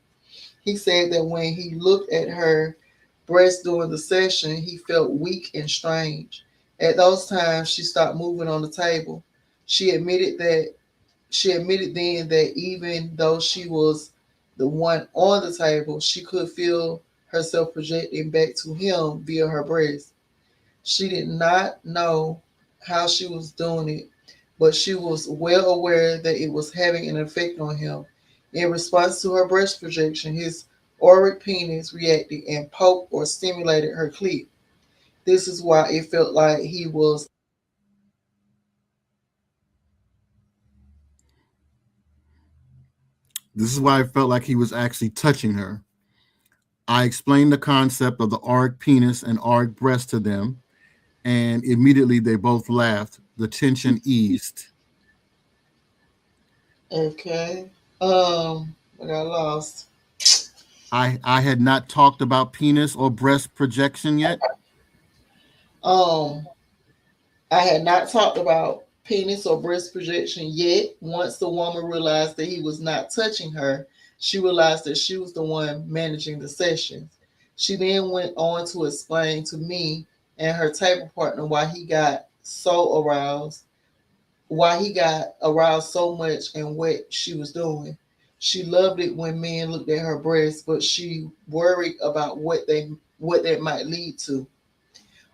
He said that when he looked at her breast during the session, he felt weak and strange. At those times, she stopped moving on the table. She admitted that she admitted then that even though she was the one on the table, she could feel herself projecting back to him via her breast. She did not know how she was doing it, but she was well aware that it was having an effect on him. In response to her breast projection, his auric penis reacted and poked or stimulated her clit. This is why it felt like he was. This is why I felt like he was actually touching her. I explained the concept of the auric penis and auric breast to them, and immediately they both laughed. The tension eased. Okay. I got lost. I had not talked about penis or breast projection yet. Um, I had not talked about penis or breast projection yet. Once the woman realized that he was not touching her, she realized that she was the one managing the sessions. She then went on to explain to me and her table partner why he got aroused so much and what she was doing. She loved it when men looked at her breasts, but she worried about what that might lead to.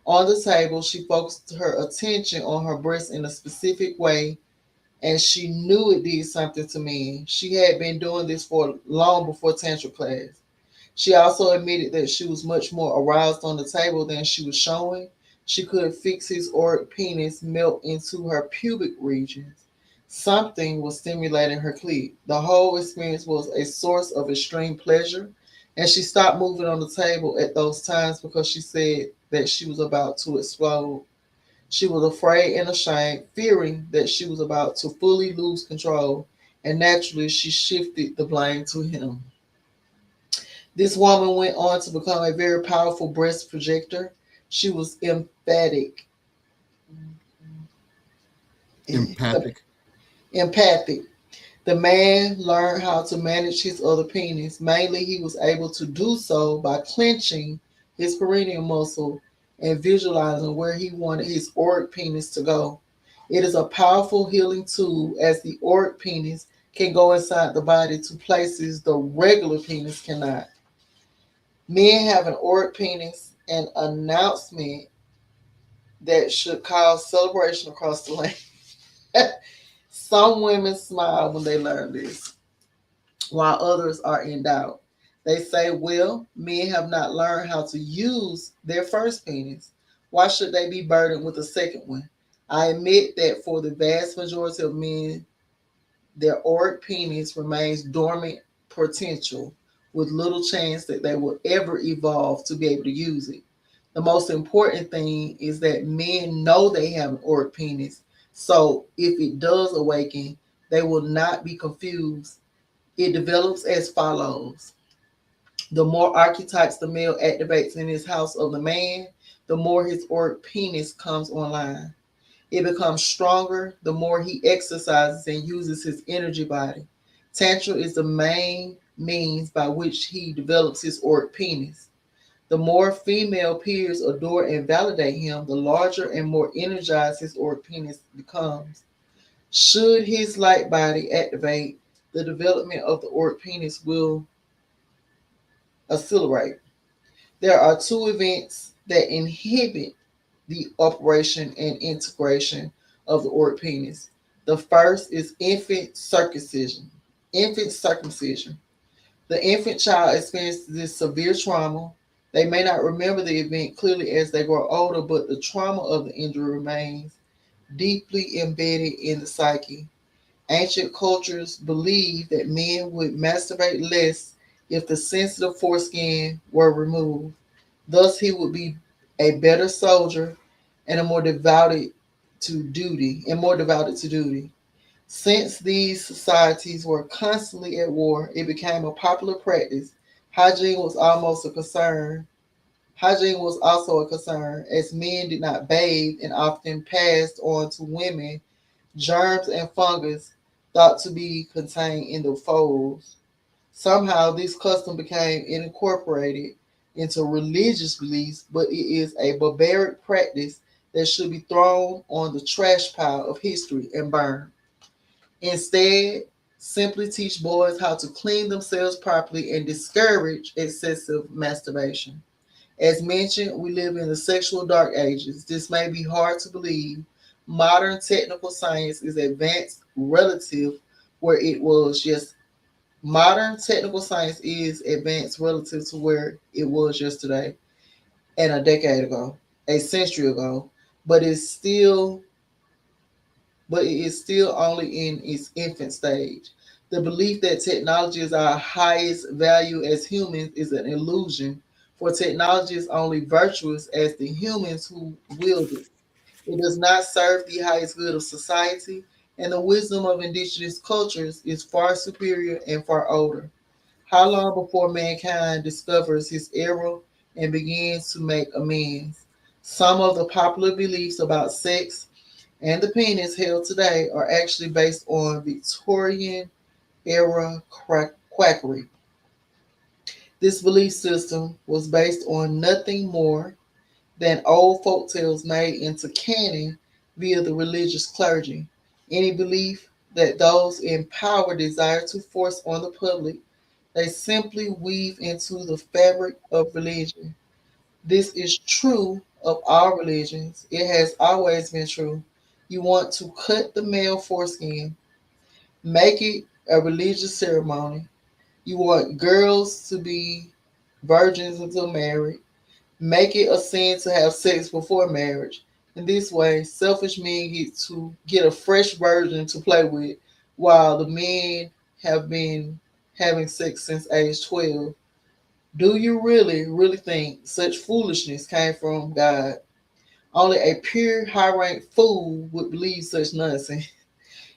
On the table, she focused her attention on her breast in a specific way, and she knew it did something to me. She had been doing this for long before Tantra class. She also admitted that she was much more aroused on the table than she was showing. She could fix his auric penis melt into her pubic regions. Something was stimulating her clit. The whole experience was a source of extreme pleasure, and she stopped moving on the table at those times because she said that she was about to explode. She was afraid and ashamed, fearing that she was about to fully lose control, and naturally she shifted the blame to him. This woman went on to become a very powerful breast projector. She was Empathic. empathic. The man learned how to manage his other penis. Mainly, he was able to do so by clenching his perineal muscle and visualizing where he wanted his auric penis to go. It is a powerful healing tool as the auric penis can go inside the body to places the regular penis cannot. Men have an auric penis, an announcement that should cause celebration across the land. Some women smile when they learn this, while others are in doubt. They say, well, men have not learned how to use their first penis. Why should they be burdened with a second one? I admit that for the vast majority of men, their auric penis remains dormant potential with little chance that they will ever evolve to be able to use it. The most important thing is that men know they have an auric penis. So if it does awaken, they will not be confused. It develops as follows. The more archetypes the male activates in his house of the man, the more his auric penis comes online. It becomes stronger the more he exercises and uses his energy body. Tantra is the main means by which he develops his auric penis. The more female peers adore and validate him, the larger and more energized his auric penis becomes. Should his light body activate, the development of the auric penis will accelerate. There are two events that inhibit the operation and integration of the auric penis. The first is infant circumcision. Infant circumcision. The infant child experiences this severe trauma. They may not remember the event clearly as they grow older, but the trauma of the injury remains deeply embedded in the psyche. Ancient cultures believed that men would masturbate less if the sensitive foreskin were removed. Thus, he would be a better soldier and a more devoted to duty. Since these societies were constantly at war, it became a popular practice. Hygiene was almost a concern. Hygiene was also a concern, as men did not bathe and often passed on to women germs and fungus thought to be contained in the folds. Somehow, this custom became incorporated into religious beliefs, but it is a barbaric practice that should be thrown on the trash pile of history and burned. Instead, simply teach boys how to clean themselves properly and discourage excessive masturbation. As mentioned, we live in the sexual dark ages. This may be hard to believe. Modern technical science is advanced relative where it was just modern technical science is advanced relative to where it was yesterday and a decade ago, a century ago, but it's still but it is still only in its infant stage. The belief that technology is our highest value as humans is an illusion, for technology is only virtuous as the humans who wield it. It does not serve the highest good of society, and the wisdom of indigenous cultures is far superior and far older. How long before mankind discovers his error and begins to make amends? Some of the popular beliefs about sex and the penis held today are actually based on Victorian era quackery. This belief system was based on nothing more than old folk tales made into canon via the religious clergy. Any belief that those in power desire to force on the public, they simply weave into the fabric of religion. This is true of all religions. It has always been true. You want to cut the male foreskin, make it a religious ceremony. You want girls to be virgins until married. Make it a sin to have sex before marriage. In this way, selfish men get a fresh virgin to play with, while the men have been having sex since age 12. Do you really think such foolishness came from God? Only a pure, high ranked fool would believe such nonsense.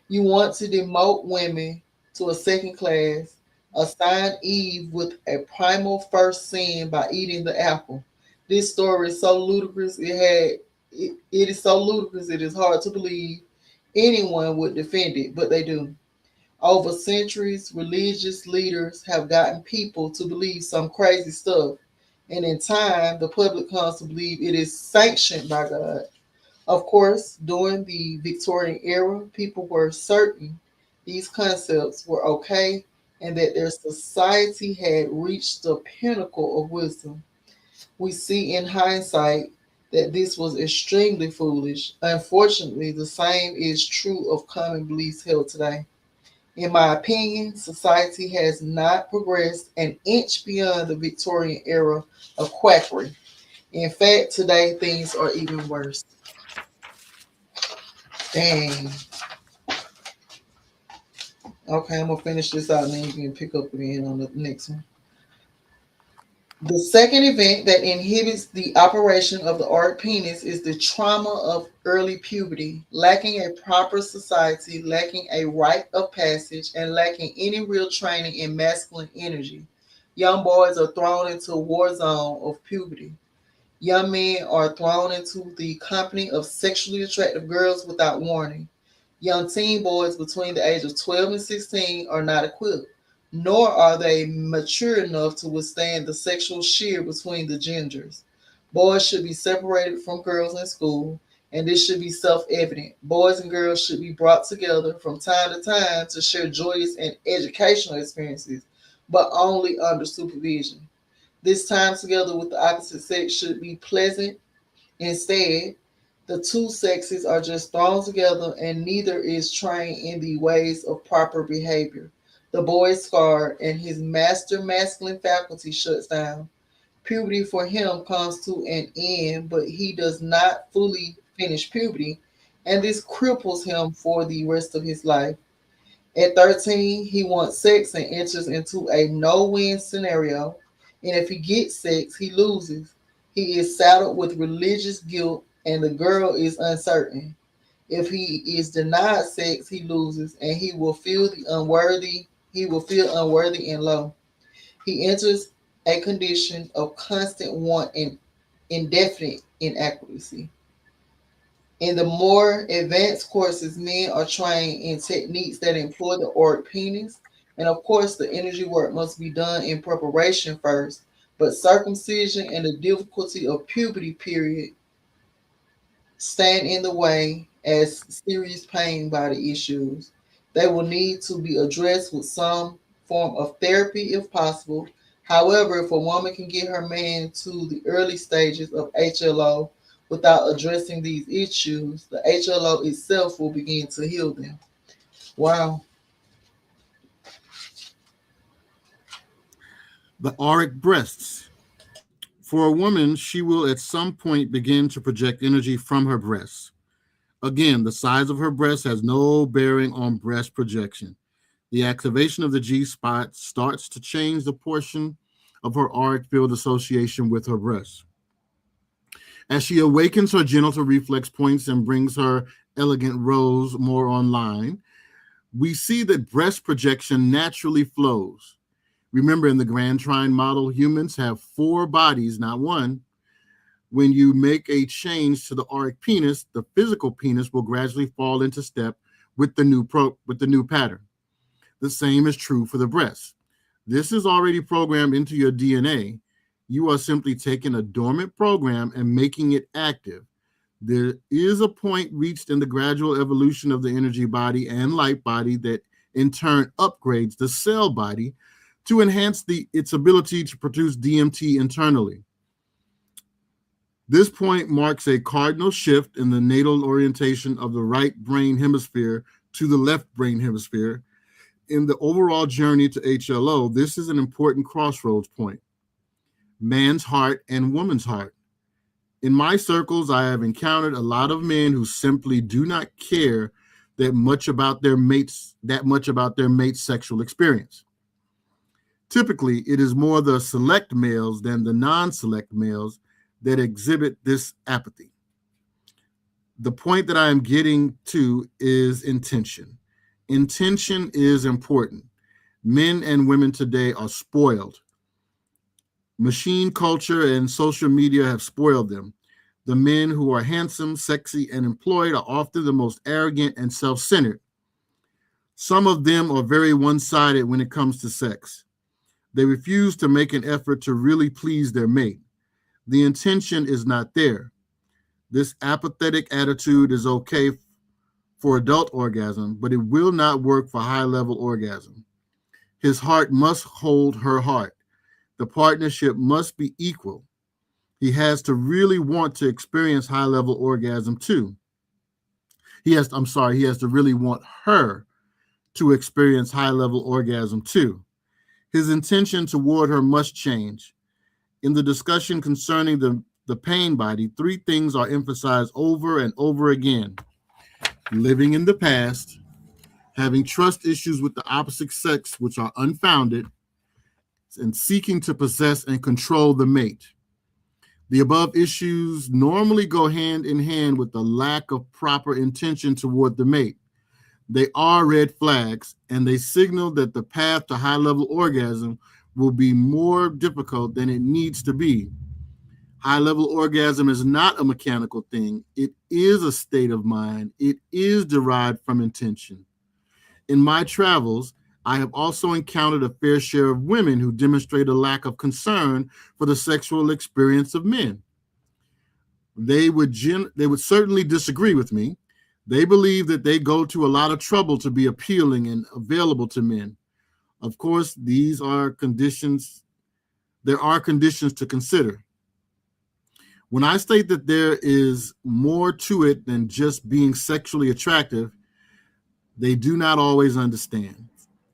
You want to demote women to a second class, assign Eve with a primal first sin by eating the apple. This story is so ludicrous, it is so ludicrous it is hard to believe anyone would defend it, but they do. Over centuries, religious leaders have gotten people to believe some crazy stuff. and in time, the public comes to believe it is sanctioned by God. Of course, during the Victorian era, people were certain these concepts were okay and that their society had reached the pinnacle of wisdom. We see in hindsight that this was extremely foolish. Unfortunately, the same is true of common beliefs held today. In my opinion, society has not progressed an inch beyond the Victorian era of quackery. In fact, today things are even worse. Dang. Okay, I'm gonna finish this out and then you can pick up again on the next one. The second event that inhibits the operation of the art penis is the trauma of early puberty, lacking a proper society, lacking a rite of passage, and lacking any real training in masculine energy. Young boys are thrown into a war zone of puberty. Young men are thrown into the company of sexually attractive girls without warning. Young teen boys between the age of 12 and 16 are not equipped, nor are they mature enough to withstand the sexual shear between the genders. Boys should be separated from girls in school, and this should be self evident. Boys and girls should be brought together from time to time to share joyous and educational experiences, but only under supervision. This time together with the opposite sex should be pleasant. Instead, the two sexes are just thrown together and neither is trained in the ways of proper behavior. The boy is scarred and his master masculine faculty shuts down. Puberty for him comes to an end, but he does not fully finish puberty, and this cripples him for the rest of his life. At 13, he wants sex and enters into a no win scenario. And if he gets sex, he loses. He is saddled with religious guilt, and the girl is uncertain. If he is denied sex, he loses, and he will feel unworthy and low. He enters a condition of constant want and indefinite inadequacy. In the more advanced courses, men are trained in techniques that employ the art penis. And of course, the energy work must be done in preparation first. But circumcision and the difficulty of puberty period stand in the way as serious pain body issues. They will need to be addressed with some form of therapy if possible. However, if a woman can get her man to the early stages of HLO without addressing these issues, the HLO itself will begin to heal them. Wow. The auric breasts. For a woman, she will at some point begin to project energy from her breasts. Again, the size of her breast has no bearing on breast projection. The activation of the G spot starts to change the portion of her auric field association with her breasts. As she awakens her genital reflex points and brings her elegant rose more online, we see that breast projection naturally flows. Remember, in the Grand Trine model, humans have four bodies, not one. When you make a change to the auric penis, the physical penis will gradually fall into step with the new pattern. The same is true for the breast. This is already programmed into your DNA. You are simply taking a dormant program and making it active. There is a point reached in the gradual evolution of the energy body and light body that in turn upgrades the cell body to enhance its ability to produce DMT internally. This point marks a cardinal shift in the natal orientation of the right brain hemisphere to the left brain hemisphere. In the overall journey to HLO, this is an important crossroads point. Man's heart and woman's heart. In my circles, I have encountered a lot of men who simply do not care that much about their mate's sexual experience. Typically, it is more the select males than the non-select males that exhibit this apathy. The point that I am getting to is intention. Intention is important. Men and women today are spoiled. Machine culture and social media have spoiled them. The men who are handsome, sexy, and employed are often the most arrogant and self-centered. Some of them are very one-sided when it comes to sex. They refuse to make an effort to really please their mate. The intention is not there. This apathetic attitude is okay for adult orgasm, but it will not work for high level orgasm. His heart must hold her heart. The partnership must be equal. He has to really want to experience high level orgasm too. He has to really want her to experience high level orgasm too. His intention toward her must change. In the discussion concerning the pain body, three things are emphasized over and over again: living in the past, having trust issues with the opposite sex, which are unfounded, and seeking to possess and control the mate. The above issues normally go hand in hand with the lack of proper intention toward the mate. They are red flags, and they signal that the path to high level orgasm will be more difficult than it needs to be. High level orgasm is not a mechanical thing, it is a state of mind, it is derived from intention. In my travels, I have also encountered a fair share of women who demonstrate a lack of concern for the sexual experience of men. They would certainly disagree with me. They believe that they go to a lot of trouble to be appealing and available to men. Of course, there are conditions to consider. When I state that there is more to it than just being sexually attractive, they do not always understand.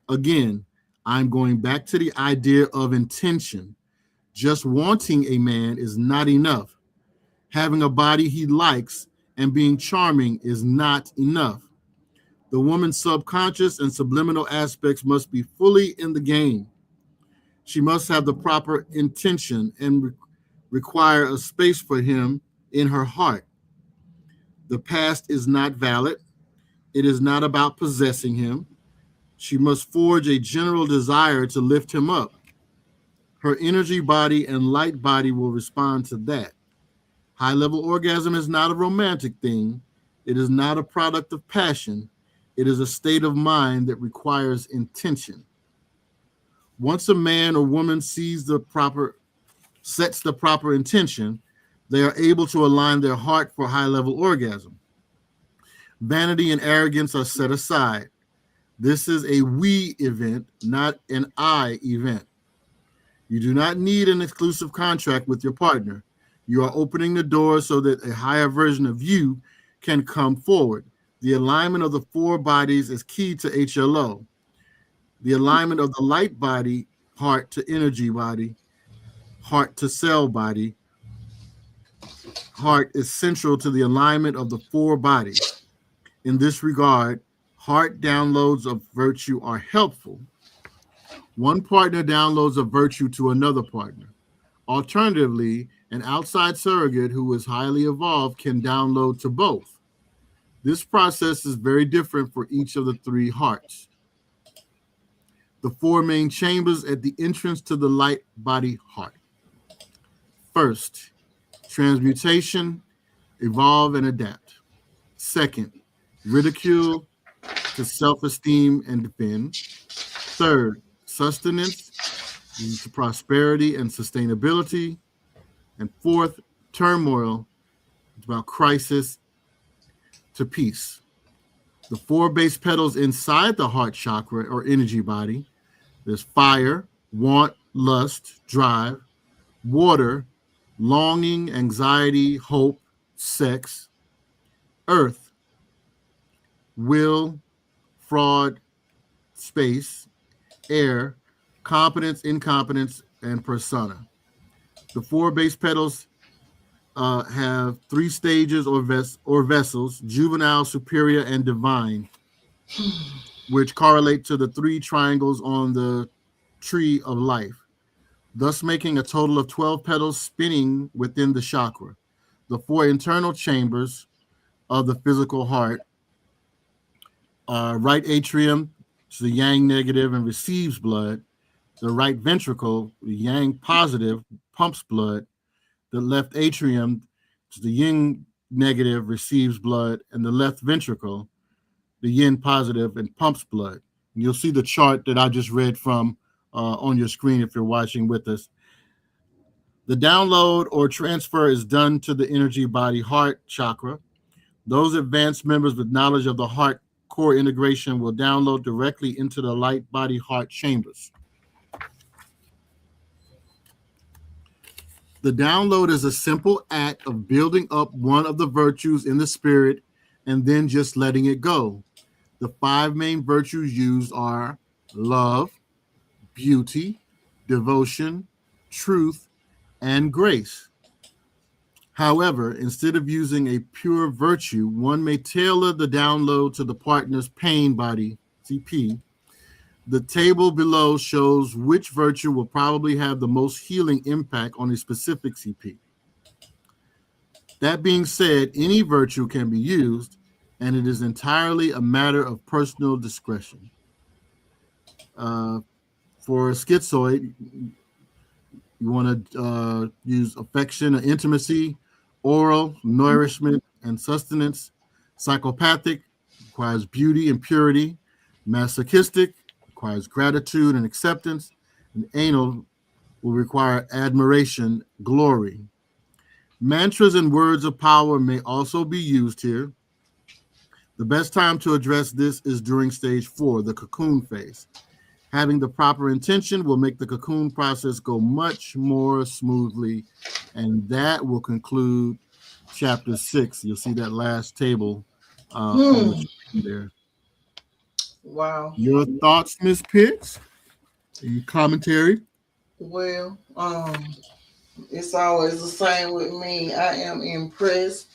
Again, I'm going back to the idea of intention. Just wanting a man is not enough. Having a body he likes and being charming is not enough. The woman's subconscious and subliminal aspects must be fully in the game. She must have the proper intention and require a space for him in her heart. The past is not valid. It is not about possessing him. She must forge a general desire to lift him up. Her energy body and light body will respond to that. High level orgasm is not a romantic thing. It is not a product of passion. It is a state of mind that requires intention. Once a man or woman sets the proper intention, they are able to align their heart for high level orgasm. Vanity and arrogance are set aside. This is a we event, not an I event. You do not need an exclusive contract with your partner. You are opening the door so that a higher version of you can come forward. The alignment of the four bodies is key to HLO. The alignment of the light body, heart to energy body, heart to cell body, heart is central to the alignment of the four bodies. In this regard, heart downloads of virtue are helpful. One partner downloads a virtue to another partner. Alternatively, an outside surrogate who is highly evolved can download to both. This process is very different for each of the three hearts. The four main chambers at the entrance to the light body heart. First, transmutation, evolve and adapt. Second, ridicule to self-esteem and defend. Third, sustenance to prosperity and sustainability. And fourth, turmoil, it's about crisis to peace. The four base petals inside the heart chakra or energy body. There's fire, want, lust, drive, water, longing, anxiety, hope, sex, earth, will, fraud, space, air, competence, incompetence, and persona. The four base petals have three stages or vessels: juvenile, superior, and divine, which correlate to the three triangles on the tree of life, thus making a total of 12 petals spinning within the chakra. The four internal chambers of the physical heart are right atrium, which is the yang negative and receives blood. The right ventricle, the yang positive, pumps blood. The left atrium, which is the yin negative, receives blood. And the left ventricle, the yin positive, and pumps blood. And you'll see the chart that I just read from on your screen if you're watching with us. The download or transfer is done to the energy body heart chakra. Those advanced members with knowledge of the heart core integration will download directly into the light body heart chambers. The download is a simple act of building up one of the virtues in the spirit and then just letting it go. The five main virtues used are love, beauty, devotion, truth, and grace. However, instead of using a pure virtue, one may tailor the download to the partner's pain body, CP. The table below shows which virtue will probably have the most healing impact on a specific CP. That being said, any virtue can be used, and it is entirely a matter of personal discretion. Uh, for schizoid, you want to use affection or intimacy, oral, nourishment, and sustenance. Psychopathic requires beauty and purity. Masochistic requires gratitude and acceptance. And anal will require admiration, glory. Mantras and words of power may also be used here. The best time to address this is during stage 4, the cocoon phase. Having the proper intention will make the cocoon process go much more smoothly, and that will conclude chapter 6. You'll see that last table on the Hmm. screen there. Wow. Your thoughts, Miss Pitts? Any commentary? Well, it's always the same with me. I am impressed.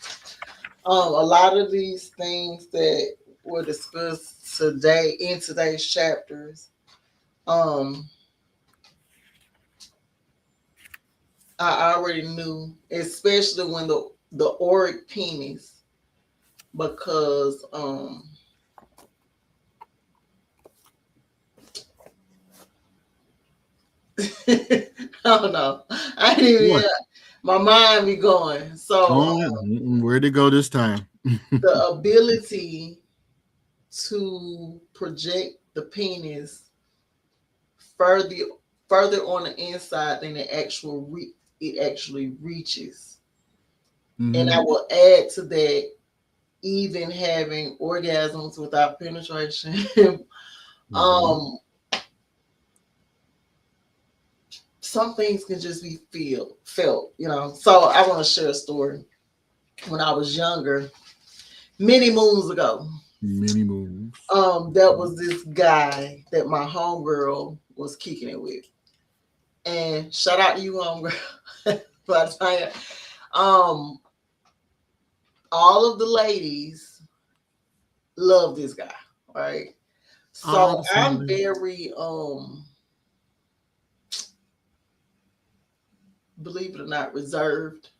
A lot of these things that were discussed today in today's chapters, um, I already knew, especially when the auric penis, because I don't know. I didn't even What? my mind be going. So Oh, where'd it go this time? the ability to project the penis further further on the inside than it actually reaches. And Mm-hmm. I will add to that, even having orgasms without penetration. Mm-hmm. um some things can just be felt. So I want to share a story. When I was younger, many moons ago, Many moves. there was this guy that my homegirl was kicking it with. And shout out to you, homegirl. But I tell you, um, all of the ladies love this guy, right? So I'm Understandably. very believe it or not, reserved.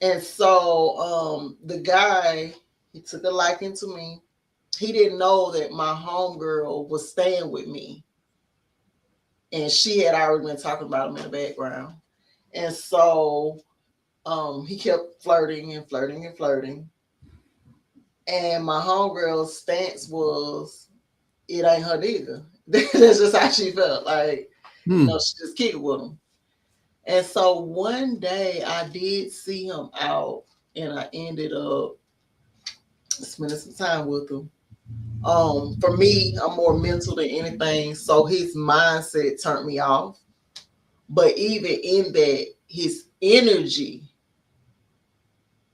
And so the guy, he took a liking to me. He didn't know that my homegirl was staying with me. And she had already been talking about him in the background. And so he kept flirting and flirting and flirting. And my homegirl's stance was, it ain't her nigga. That's just how she felt. Like, Hmm. she just kicked with him. And so one day I did see him out and I ended up spending some time with him. For me, I'm more mental than anything. So his mindset turned me off. But even in that, his energy,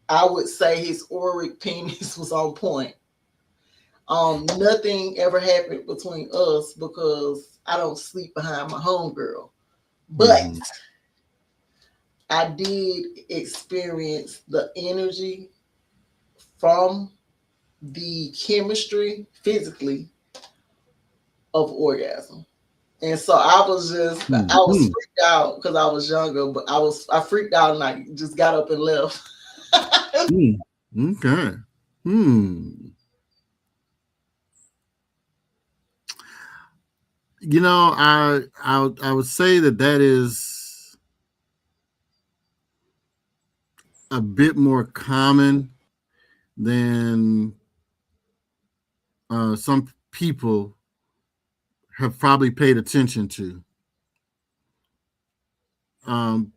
I would say his auric penis was on point. Nothing ever happened between us because I don't sleep behind my homegirl. But Mm-hmm. I did experience the energy from the chemistry physically of orgasm. And so I was Mm-hmm. freaked out because I was younger, but I freaked out and I just got up and left. Mm. Okay. Hmm. I would say that is a bit more common than some people have probably paid attention to.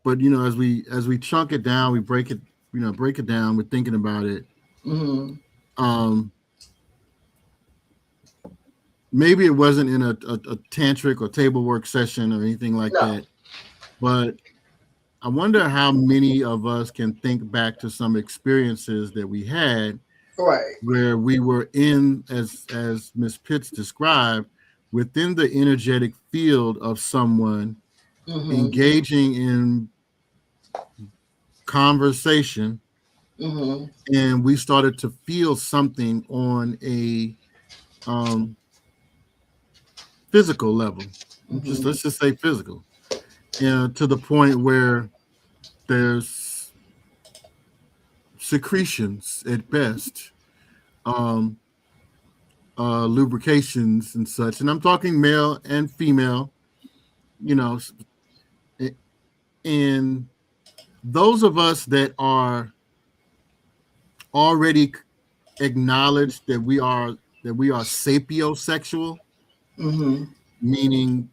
But as we chunk it down, we break it down. We're thinking about it. Mm-hmm. Um, Maybe it wasn't in a tantric or table work session or anything like No. that, but I wonder how many of us can think back to some experiences that we had Right. where we were in, as Miss Pitts described, within the energetic field of someone Mm-hmm. engaging in conversation, Mm-hmm. and we started to feel something on a um, physical level. Just Mm-hmm. let's just say physical, to the point where there's secretions at best, um, lubrications and such. And I'm talking male and female, you know, and those of us that are already acknowledged that we are sapiosexual, Mm-hmm. meaning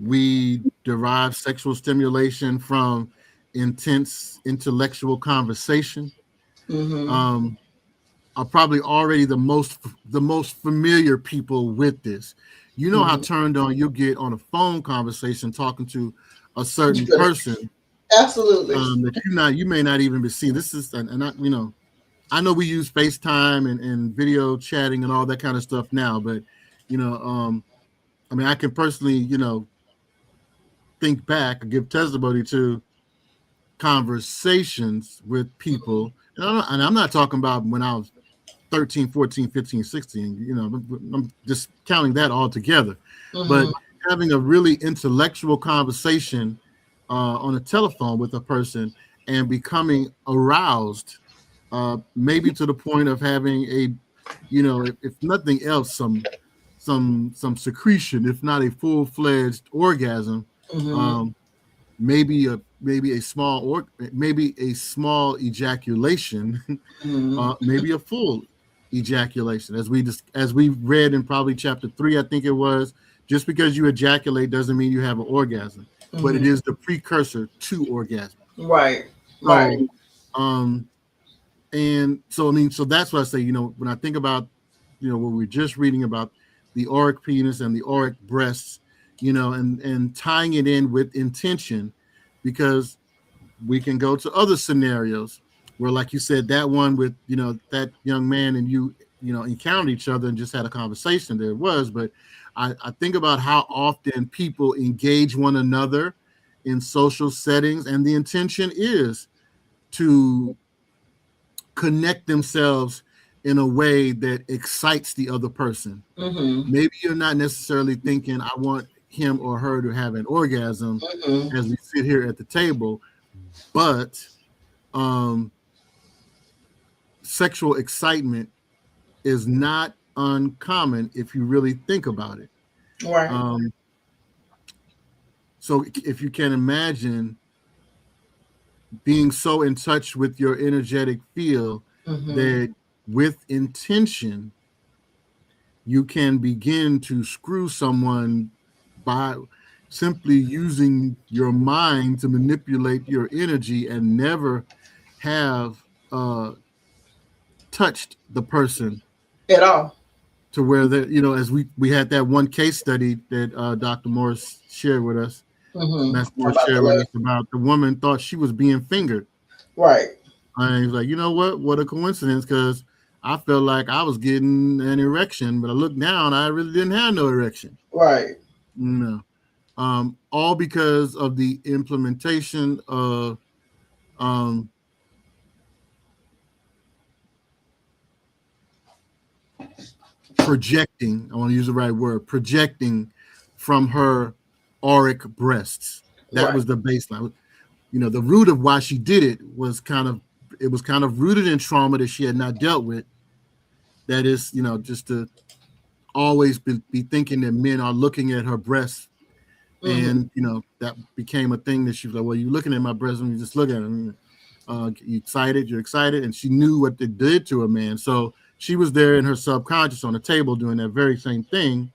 we derive sexual stimulation from intense intellectual conversation, Mm-hmm. um, are probably already the most familiar people with this. You know how Mm-hmm. turned on you get on a phone conversation talking to a You certain could person, absolutely. that you may not even be seeing. This is and I, I know we use FaceTime and video chatting and all that kind of stuff now, but you know, I mean, I can personally, think back and give testimony to conversations with people. And I'm not talking about when I was 13, 14, 15, 16. I'm just counting that all together. But Mm-hmm. having a really intellectual conversation on a telephone with a person and becoming aroused, maybe to the point of having if nothing else, some secretion, if not a full-fledged orgasm, Mm-hmm. um, maybe a small ejaculation, Mm-hmm. maybe a full ejaculation, as we read in probably chapter 3, I think it was. Just because you ejaculate doesn't mean you have an orgasm, but it Mm-hmm. is the precursor to orgasm. Right. Right. So, um, and so I mean, so that's what I say. When I think about, what we're just reading about the auric penis and the auric breasts, and tying it in with intention, because we can go to other scenarios where, like you said, that one with that young man and you encountered each other and just had a conversation. There it was, but I think about how often people engage one another in social settings, and the intention is to connect themselves in a way that excites the other person. Mm-hmm. Maybe you're not necessarily thinking, I want him or her to have an orgasm Mm-hmm. as we sit here at the table, but um, sexual excitement is not uncommon if you really think about it. Right. Um, so if you can imagine being so in touch with your energetic field Mm-hmm. that with intention, you can begin to screw someone by simply using your mind to manipulate your energy and never have touched the person At all. to where as we had that one case study that Dr. Morris shared with us, Mm-hmm. Master Morris About the shared with lady. us, about the woman thought she was being fingered. Right. And he's like, you know what a coincidence, because I felt like I was getting an erection, but I looked down, I really didn't have no erection. Right. No. All because of the implementation of um, projecting. I want to use the right word, projecting from her auric breasts. That Right. was the baseline. The root of why she did it was kind of rooted in trauma that she had not dealt with. That is, just to always be thinking that men are looking at her breasts. Mm-hmm. And that became a thing that she was like, well, you're looking at my breasts and you just look at them. You're excited. And she knew what it did to a man. So she was there in her subconscious on the table doing that very same thing.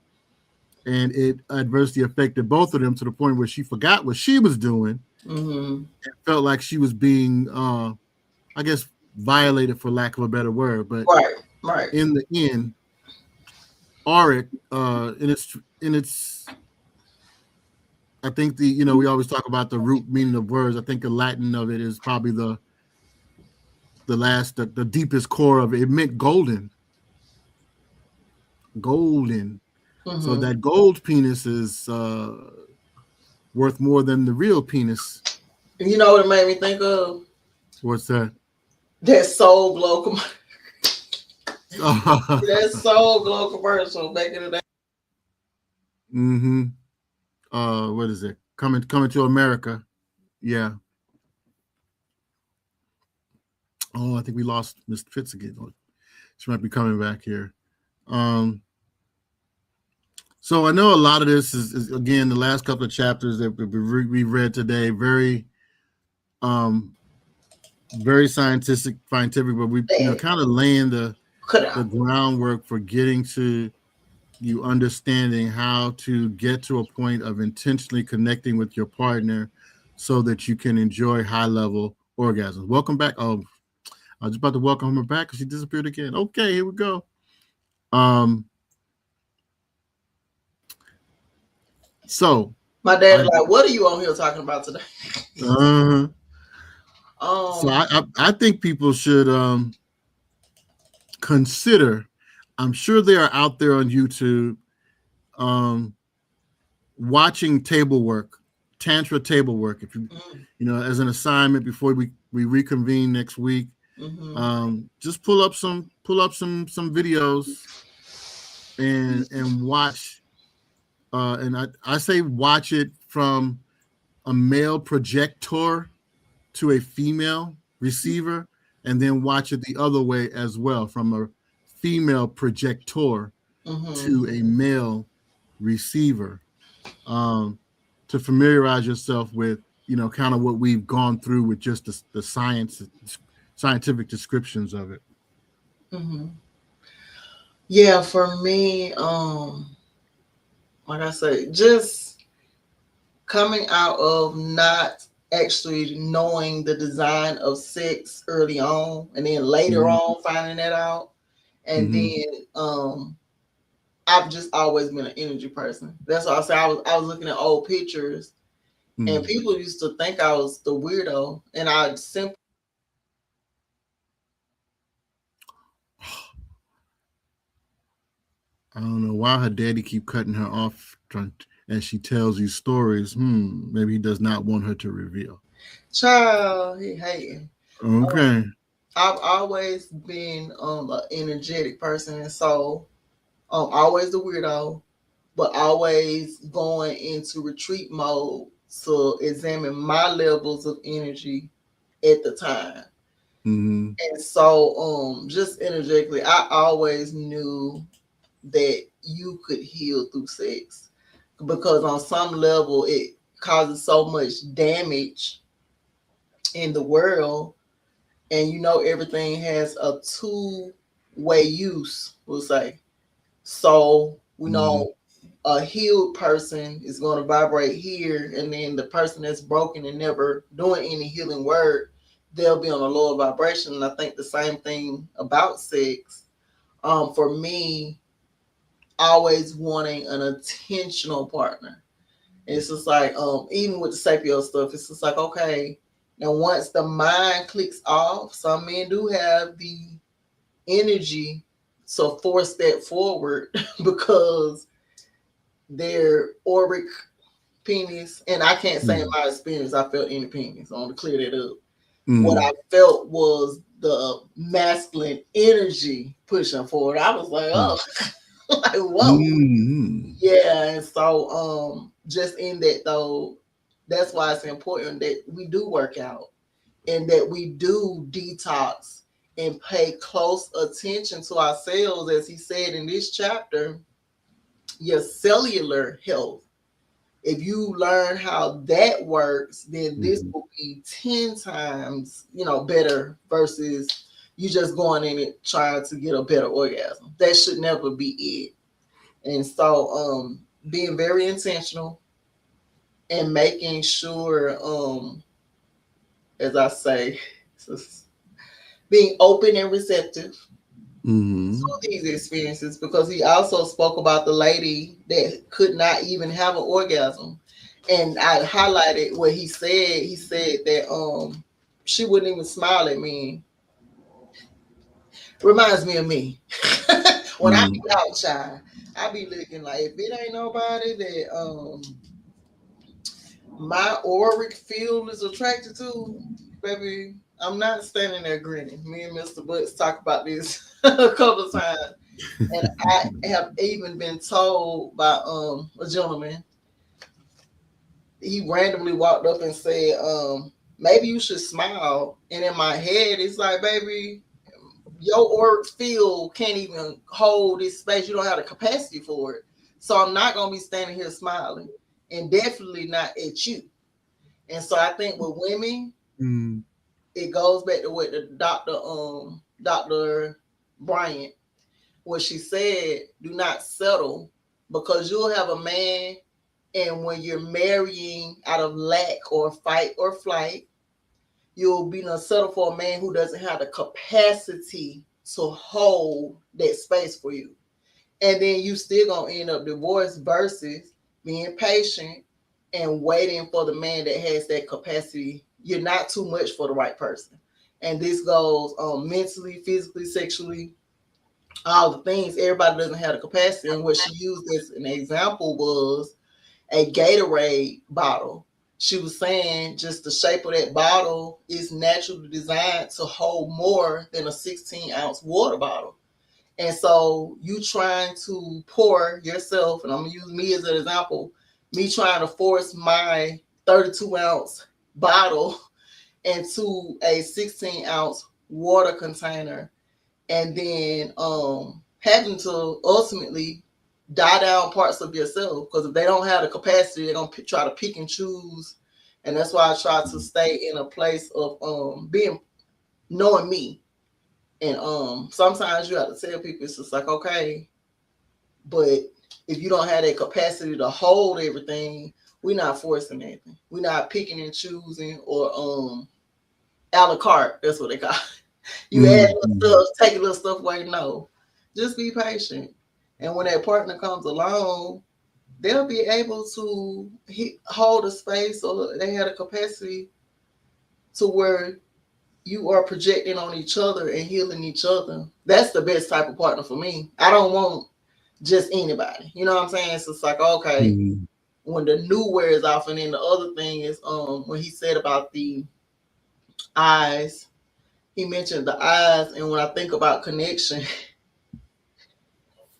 and it adversely affected both of them to the point where she forgot what she was doing Mm-hmm. and felt like she was being, I guess, violated, for lack of a better word. But Right. Right. in the end, auric, in its, I think we always talk about the root meaning of words. I think the Latin of it is probably the deepest core of it. It meant golden, golden. So Mm-hmm. that gold penis is worth more than the real penis. You know what it made me think of? What's that? That Soul Glow that Mm-hmm. Soul Glow commercial back in the day. What is it? Coming to America. Yeah. Oh, I think we lost Miss Fitz again. Oh, she might be coming back here. Um, so I know a lot of this is again the last couple of chapters that we read today. Um, very scientific, but we That kind of laying could the have. groundwork for getting to you understanding how to get to a point of intentionally connecting with your partner so that you can enjoy high level orgasms. Welcome back. Oh, I was just about to welcome her back because she disappeared again. Okay, here we go. Um, so My dad I like, what are you on here talking about today? uh, so Um, I think people should consider. I'm sure they are out there on YouTube um, watching table work, tantra table work. If mm, as an assignment before we reconvene next week, mm-hmm. just pull up some videos and watch. And I say watch it from a male projector to a female receiver, and then watch it the other way as well, from a female projector Mm-hmm. to a male receiver, um, to familiarize yourself with kind of what we've gone through with just the scientific descriptions of it. Mm-hmm. Yeah, for me, like I say, just coming out of not actually knowing the design of sex early on, and then later Mm-hmm. on finding that out, and Mm-hmm. then I've just always been an energy person. That's why I say I was looking at old pictures, and Mm-hmm. people used to think I was the weirdo, and I simply I don't know why her daddy keep cutting her off as she tells you stories. Maybe he does not want her to reveal. child he hating. Okay. I've always been an energetic person, and so always the weirdo, but always going into retreat mode to examine my levels of energy at the time. Mm-hmm. And so, just energetically, I always knew that you could heal through sex because on some level it causes so much damage in the world, and everything has a two-way use, we'll say. So we Mm-hmm. know a healed person is going to vibrate here, and then the person that's broken and never doing any healing work, they'll be on a lower vibration. And I think the same thing about sex. For me, always wanting an intentional partner. It's just like even with the sapio stuff, it's just like, okay, now once the mind clicks off, some men do have the energy to force that forward because their auric penis, and I can't say in my experience I felt any penis. I want to clear that up. What Mm-hmm. I felt was the masculine energy pushing forward. I was like, oh, like whoa. Mm-hmm. Yeah, and so just in that though, that's why it's important that we do work out and that we do detox and pay close attention to ourselves, as he said in this chapter, your cellular health. If you learn how that works, then this Mm-hmm. will be 10 times, better versus you just going in it trying to get a better orgasm. That should never be it. And so being very intentional and making sure, as I say, being open and receptive Mm-hmm. to these experiences, because he also spoke about the lady that could not even have an orgasm. And I highlighted what he said. He said that she wouldn't even smile at me. Reminds me of me. When I Mm-hmm. be outside, I be looking like, if it ain't nobody that my auric field is attracted to, baby, I'm not standing there grinning. Me and Mr. Butts talk about this a couple of times. And I have even been told by a gentleman, he randomly walked up and said, maybe you should smile. And in my head, it's like, baby, your auric field can't even hold this space. You don't have the capacity for it. So I'm not gonna be standing here smiling, and definitely not at you. And so I think with women, Mm-hmm. it goes back to what the Dr. Bryant, what she said, do not settle, because you'll have a man, and when you're marrying out of lack or fight or flight, you'll be not settle for a man who doesn't have the capacity to hold that space for you. And then you still gonna end up divorced versus being patient and waiting for the man that has that capacity. You're not too much for the right person. And this goes mentally, physically, sexually, all the things. Everybody doesn't have the capacity. And what she used as an example was a Gatorade bottle. She was saying just the shape of that bottle is naturally designed to hold more than a 16-ounce water bottle. And so you trying to pour yourself, and I'm gonna use me as an example, me trying to force my 32-ounce bottle into a 16-ounce water container, and then having to ultimately die down parts of yourself, because if they don't have the capacity, they're gonna try to pick and choose. And that's why I try to stay in a place of being knowing me. And sometimes you have to tell people, it's just like, okay, but if you don't have that capacity to hold everything, we're not forcing anything. We're not picking and choosing, or a la carte. That's what they call it. You add little Mm-hmm. stuff, take a little stuff away. No, just be patient. And when that partner comes along, they'll be able to hold a space, or they have a capacity to where you are projecting on each other and healing each other. That's the best type of partner for me. I don't want just anybody. You know what I'm saying? So it's like, okay, Mm-hmm. when the new wears off. And then the other thing is when he said about the eyes, he mentioned the eyes, and when I think about connection,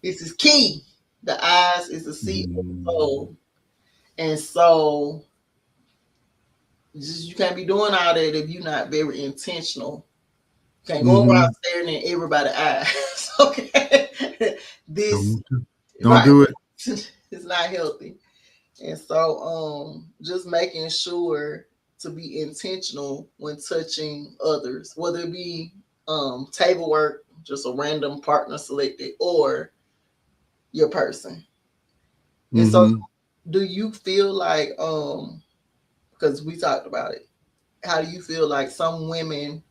this is key. The eyes is the seat of the Mm-hmm. soul. And so you can't be doing all that if you're not very intentional. You can't go around Mm-hmm. staring in everybody's eyes. Okay. This Don't don't right. do it. It's not healthy. And so just making sure to be intentional when touching others, whether it be table work, just a random partner selected, or your person. And so Mm-hmm. do you feel like because we talked about it, how do you feel like some women,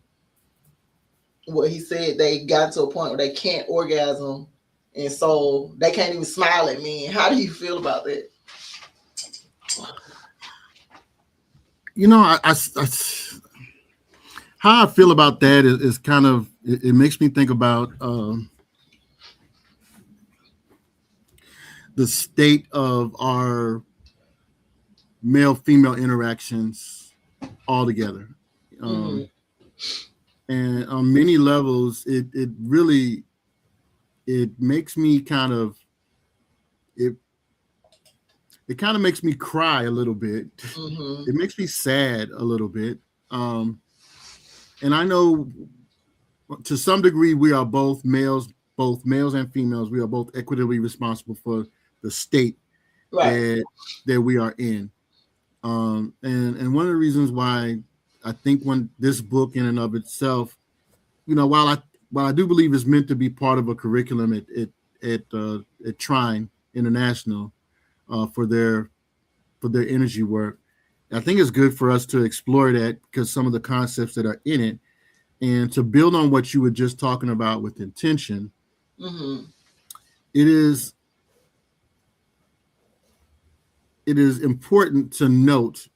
what he said, they got to a point where they can't orgasm, and so they can't even smile at me? How do you feel about that? You know, how I feel about that is kind of it makes me think about the state of our male female interactions altogether. Mm-hmm. Um, and on many levels, it really it makes me kind of it it kind of makes me cry a little bit. Mm-hmm. It makes me sad a little bit. Um, and I know to some degree we are both males and females. We are both equitably responsible for the state Right. that that we are in. And one of the reasons why I think when this book in and of itself, you know, while I do believe it's meant to be part of a curriculum at Trine International, for their energy work. I think it's good for us to explore that because some of the concepts that are in it, and to build on what you were just talking about with intention, Mm-hmm. it is it is important to note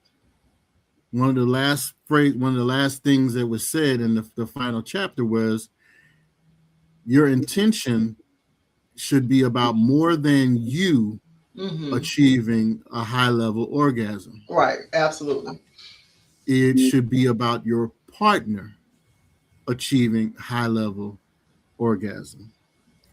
one of the last things that was said in the final chapter was your intention should be about more than you Mm-hmm. achieving a high level orgasm. Right. Absolutely. It should be about your partner achieving high level orgasm.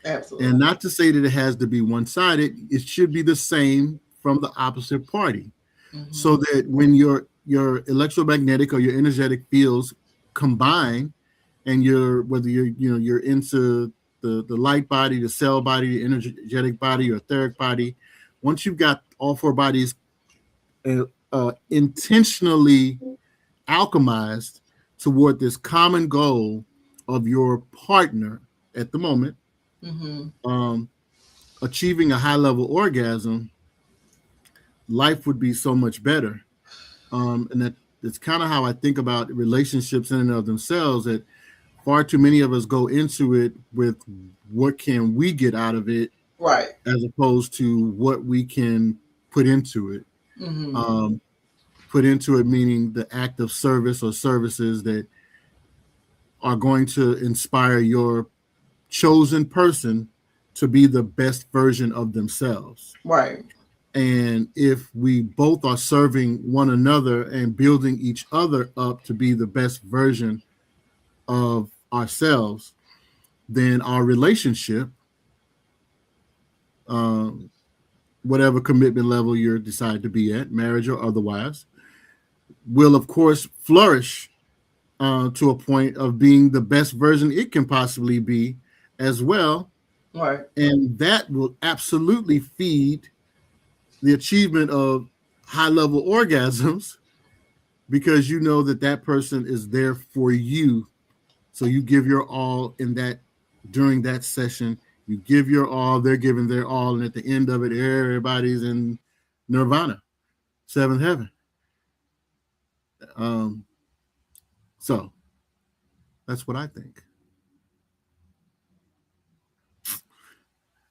And Absolutely. not to say that it has to be one sided, it should be the same from the opposite party. Mm-hmm. So that when your electromagnetic or your energetic fields combine, and you're whether you're into the light body, the cell body, the energetic body, or etheric body, once you've got all four bodies intentionally alchemized toward this common goal of your partner at the moment, Mm-hmm. um, achieving a high level orgasm, life would be so much better. And that it's kind of how I think about relationships in and of themselves. That far too many of us go into it with what can we get out of it, Right. as opposed to what we can put into it. Mm-hmm. Um, put into it meaning the act of service or services that are going to inspire your chosen person to be the best version of themselves. Right. And if we both are serving one another and building each other up to be the best version of ourselves, then our relationship, um, whatever commitment level you decide to be at, marriage or otherwise, will of course flourish to a point of being the best version it can possibly be as well. Right. And that will absolutely feed the achievement of high level orgasms because you know that that person is there for you. So you give your all in that during that session. You give your all, they're giving their all, and at the end of it, everybody's in nirvana, seventh heaven. Um, so that's what I think.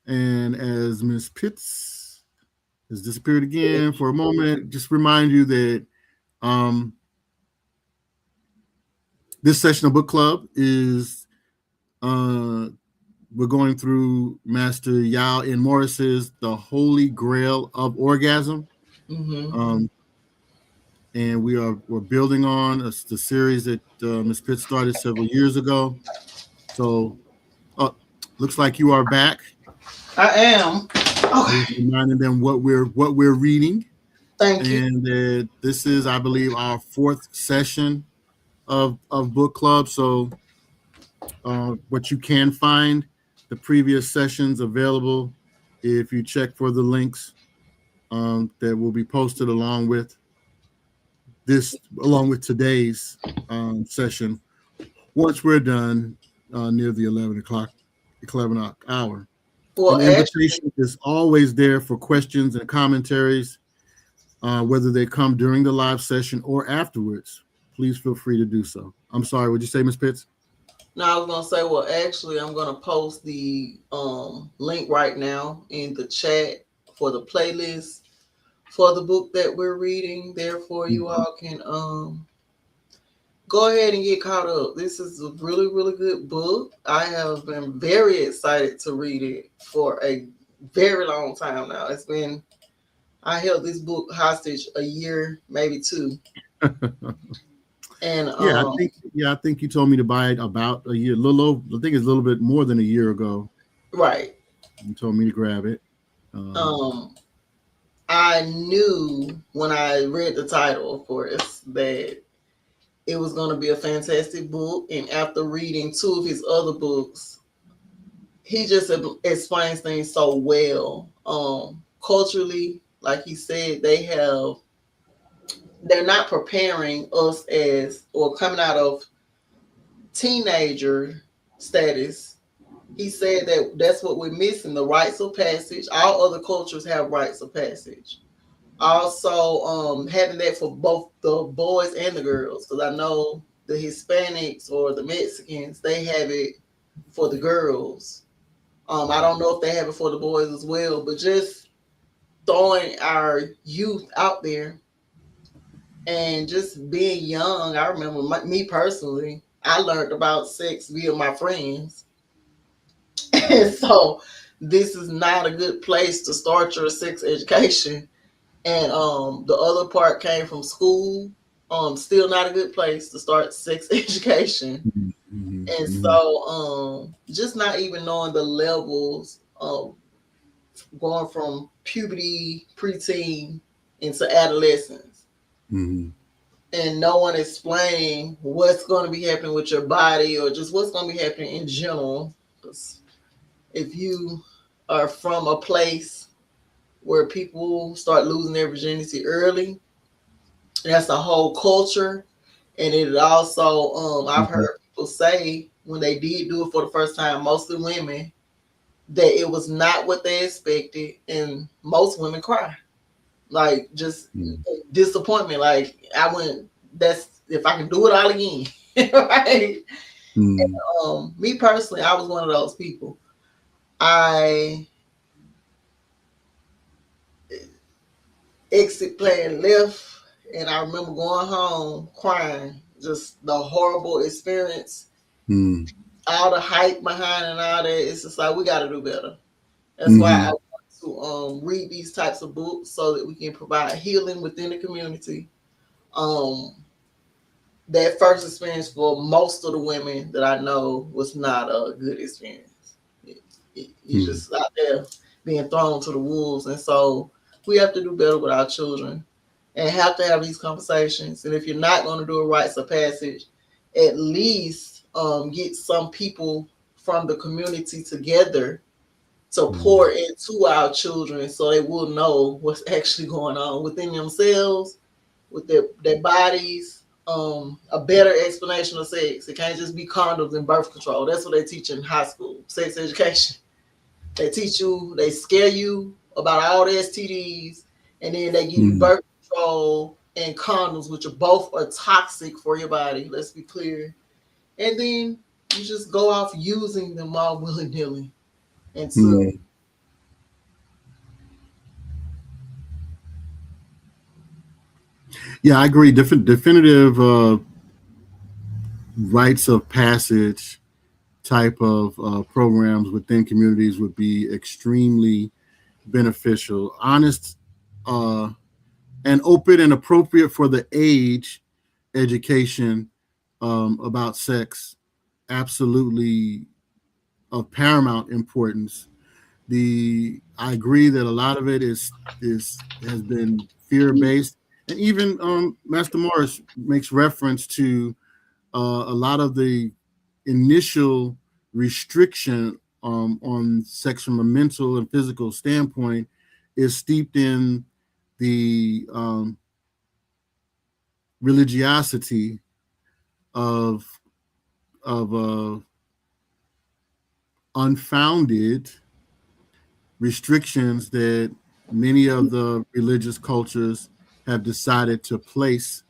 And as Miss Pitts has disappeared again for a moment, just remind you that um, this session of book club is uh, we're going through Master Yao N. Morris's The Holy Grail of Orgasm. Mm-hmm. Um, and we're building on the series that Ms. Pitt started several years ago. So, looks like you are back. I am. I was Okay. reminding them what we're reading, Thank you. and this is, I believe, our fourth session of book club. So, what you can find the previous sessions available if you check for the links that will be posted along with today's session once we're done near the 11 o'clock hour. Well, An actually, invitation is always there for questions and commentaries, whether they come during the live session or afterwards. Please feel free to do so. I'm sorry, would you say, Ms. Pitts? no, I was gonna say, well, actually, I'm gonna post the link right now in the chat for the playlist for the book that we're reading. Therefore, you Mhm. all can go ahead and get caught up. This is a really, really good book. I have been very excited to read it for a very long time now. I held this book hostage a year, maybe two. And I think you told me to buy it about a year, little over, I think it's a little bit more than a year ago. right. You told me to grab it. Um, Um I knew when I read the title, of course, that it was going to be a fantastic book. And after reading two of his other books, he just explains things so well. Culturally, like he said, they're not preparing us as or coming out of teenager status he said that that's what we're missing, the rites of passage. All other cultures have rites of passage. Also, having that for both the boys and the girls, because I know the Hispanics or the Mexicans, they have it for the girls. I don't know if they have it for the boys as well, but just throwing our youth out there and just being young. I remember me personally, I learned about sex via my friends. And so this is not a good place to start your sex education. And the other part came from school. Still not a good place to start sex education. Mm-hmm. And Mm-hmm. so just not even knowing the levels of going from puberty, preteen into adolescence, Mm-hmm. and no one explaining what's going to be happening with your body or just what's going to be happening in general. 'Cause if you are from a place where people start losing their virginity early, that's a whole culture. And it also, I've Mm-hmm. heard people say when they did do it for the first time, mostly women, that it was not what they expected, and most women cry, like just disappointment. Like I went, that's if I can do it all again, right? Mm-hmm. Me personally, I was one of those people. I exit plan left, and I remember going home crying, just the horrible experience, all the hype behind and all that. It's just like we got to do better. That's why I Mm-hmm. want to read these types of books so that we can provide healing within the community. Um, that first experience for most of the women that I know was not a good experience. You Mm-hmm. just out there being thrown to the wolves, and so we have to do better with our children and have to have these conversations. And if you're not going to do a rites of passage, at least get some people from the community together to pour into our children so they will know what's actually going on within themselves, with their bodies. A better explanation of sex. It can't just be condoms and birth control. That's what they teach in high school, sex education. They teach you, they scare you about all the STDs, and then they give you Mm-hmm. birth control and condoms, which are both are toxic for your body. Let's be clear. And then you just go off using them all willy nilly until. Mm-hmm. Yeah, I agree. Definitive rites of passage type of programs within communities would be extremely beneficial, honest, uh, and open and appropriate for the age education about sex. Absolutely of paramount importance. The I agree that a lot of it is has been fear based, and even Master Morris makes reference to a lot of the initial restriction on sex from a mental and physical standpoint is steeped in the religiosity of of unfounded restrictions that many of the religious cultures have decided to place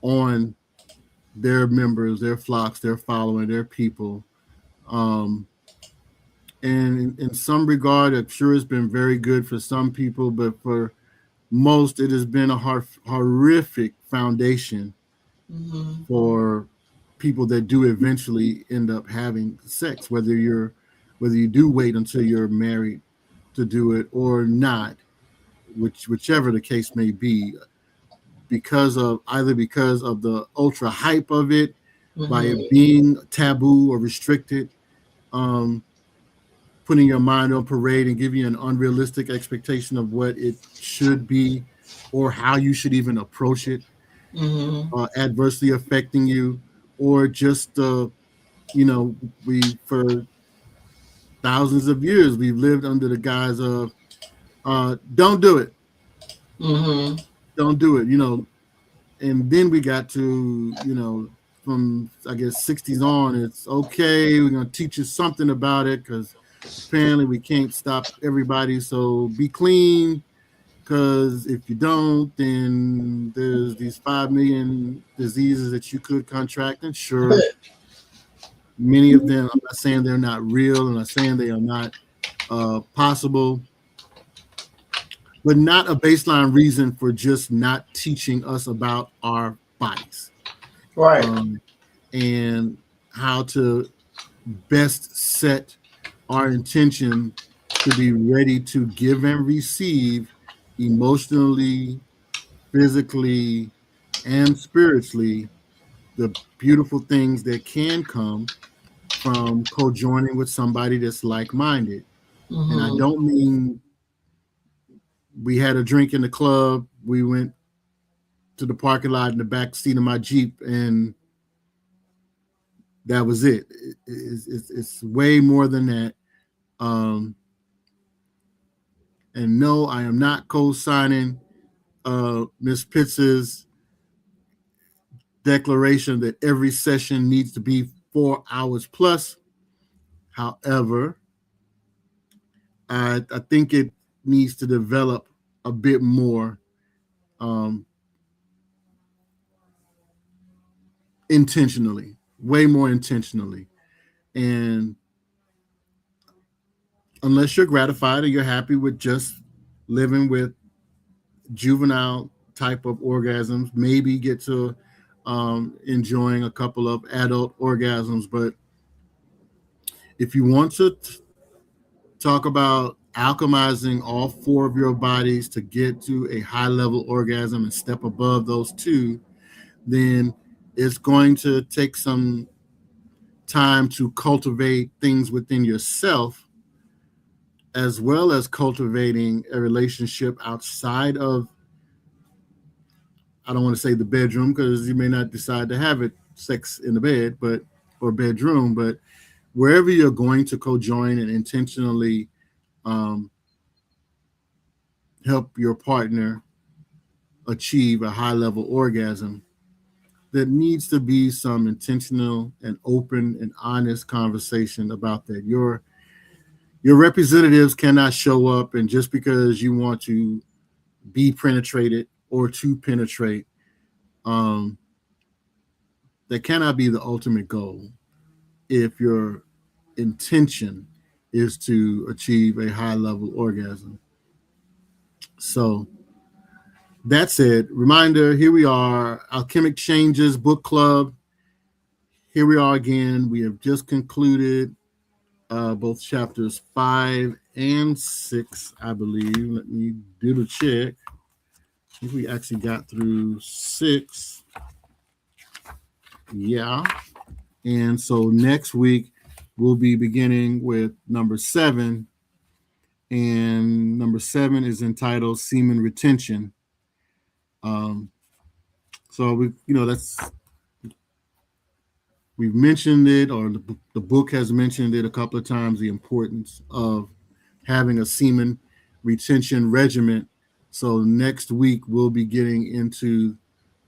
on their members, their flocks, their following, their people. Um, and in some regard, I'm sure it's been very good for some people, but for most, it has been a horrific foundation Mm-hmm, for people that do eventually end up having sex, whether you do wait until you're married to do it or not, whichever the case may be, because of the ultra hype of it, by it mm-hmm, being taboo or restricted, um, putting your mind on parade and giving you an unrealistic expectation of what it should be or how you should even approach it, mm-hmm, adversely affecting you, or just we for thousands of years we've lived under the guise of don't do it, mm-hmm. don't do it, and then we got to from I guess 60s on, it's okay. We're gonna teach you something about it because apparently we can't stop everybody. So be clean, because if you don't, then there's these 5 million diseases that you could contract. And sure, many of them, I'm not saying they're not real. I'm not saying they are not possible, but not a baseline reason for just not teaching us about our bodies, Right. um, and how to best set our intention to be ready to give and receive emotionally, physically, and spiritually the beautiful things that can come from co-joining with somebody that's like-minded. And I Mm-hmm. don't mean we had a drink in the club, we went to the parking lot in the back seat of my Jeep, and that was it. It's way more than that. Um, and no, I am not co-signing Miss Pitts's declaration that every session needs to be 4 hours plus. However, I think it needs to develop a bit more um, intentionally, way more intentionally. And unless you're gratified or you're happy with just living with juvenile type of orgasms, maybe get to enjoying a couple of adult orgasms. But if you want to talk about alchemizing all four of your bodies to get to a high level orgasm and step above those two, then it's going to take some time to cultivate things within yourself, as well as cultivating a relationship outside of, I don't want to say the bedroom, because you may not decide to have it sex in the bed, but or bedroom, but wherever you're going to co-join and intentionally um, help your partner achieve a high level orgasm, there needs to be some intentional and open and honest conversation about that. Your representatives cannot show up and just because you want to be penetrated or to penetrate, um, that cannot be the ultimate goal if your intention is to achieve a high level orgasm. So that's it. Reminder, here we are, Alchemic Changes Book Club. Here we are again. We have just concluded both chapters 5 and 6, I believe. Let me do the check. If we actually got through 6. Yeah. And so next week, we'll be beginning with number 7. And number 7 is entitled Semen Retention. Um, so that's we've mentioned it, or the book has mentioned it a couple of times, the importance of having a semen retention regimen. So next week we'll be getting into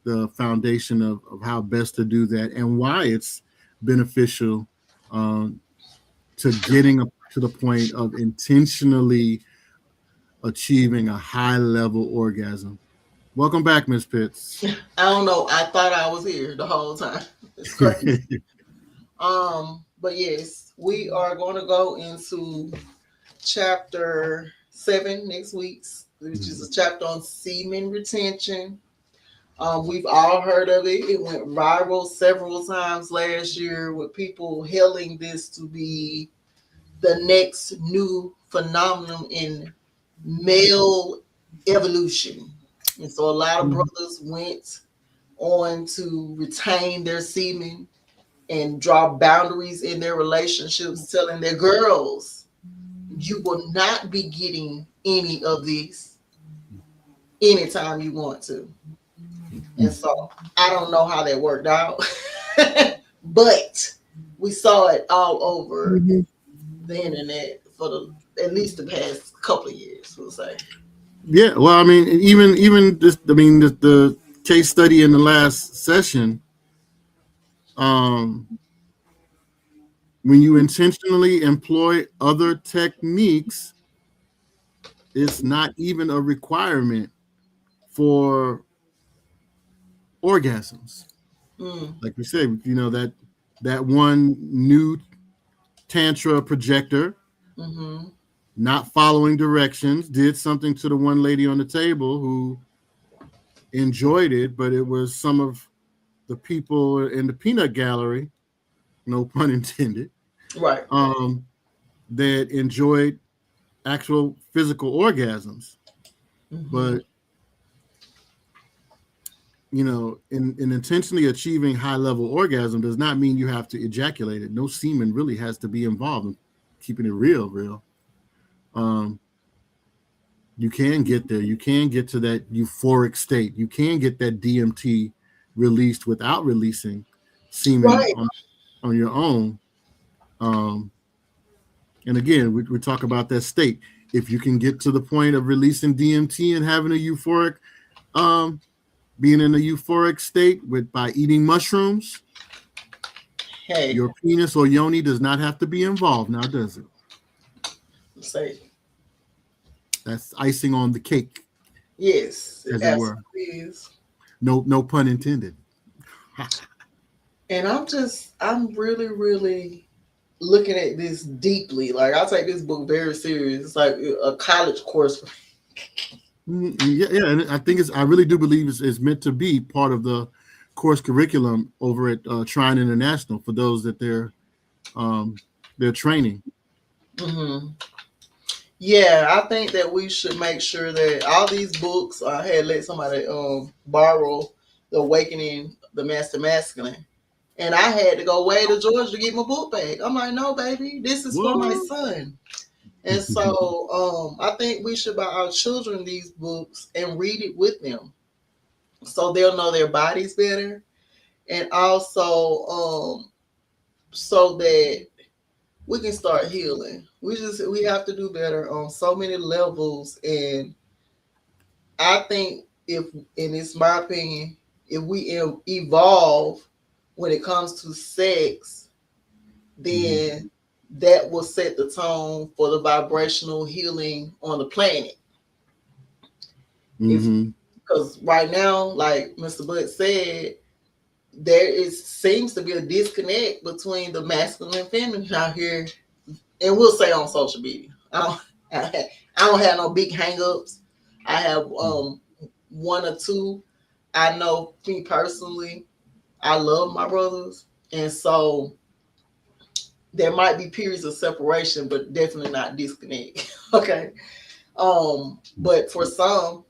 the foundation of how best to do that and why it's beneficial um, to getting up to the point of intentionally achieving a high level orgasm. Welcome back, Miss Pitts. I don't know. I thought I was here the whole time. It's crazy. But yes, we are going to go into chapter 7 next week, which is a chapter on semen retention. We've all heard of it. It went viral several times last year with people hailing this to be the next new phenomenon in male evolution. And so a lot of brothers went on to retain their semen and draw boundaries in their relationships, telling their girls, you will not be getting any of this anytime you want to. And so I don't know how that worked out, but we saw it all over the internet for at least the past couple of years, we'll say. Yeah, well, I mean, even this, I mean, the case study in the last session Um, when you intentionally employ other techniques, it's not even a requirement for orgasms. Mm. Like we said, that one new tantra projector Mm-hmm. not following directions did something to the one lady on the table who enjoyed it, but it was some of the people in the peanut gallery, no pun intended, Right. um, that enjoyed actual physical orgasms. Mm-hmm. But in intentionally achieving high level orgasm does not mean you have to ejaculate it. No semen really has to be involved in keeping it real. Um, you can get there. You can get to that euphoric state. You can get that DMT released without releasing semen Right. on your own. Um, and again, we talk about that state. If you can get to the point of releasing DMT and having a euphoric, um, being in a euphoric state by eating mushrooms, Hey, your penis or yoni does not have to be involved now, does it? say That's icing on the cake, yes, it as it were. absolutely is. No pun intended. And I'm really, really looking at this deeply. Like I take this book very serious. It's like a college course. Yeah, and I think I really do believe it's meant to be part of the course curriculum over at Trine International for those that they're training. Hmm. Yeah, I think that we should make sure that all these books. I had let somebody borrow the Awakening the Master Masculine, and I had to go way to Georgia to get my book back. I'm like, no, baby, this is for my What? son. And so I think we should buy our children these books and read it with them so they'll know their bodies better, and also so that we can start healing. We have to do better on so many levels, and I think if, and it's my opinion, if we evolve when it comes to sex, Mm-hmm. then that will set the tone for the vibrational healing on the planet. If Mm-hmm. Because right now, like Mr. Butt said, there is seems to be a disconnect between the masculine and feminine out here, and we'll say on social media. I don't have no big hangups. I have one or two. I know me personally. I love my brothers, and so there might be periods of separation, but definitely not disconnect. Okay. But for some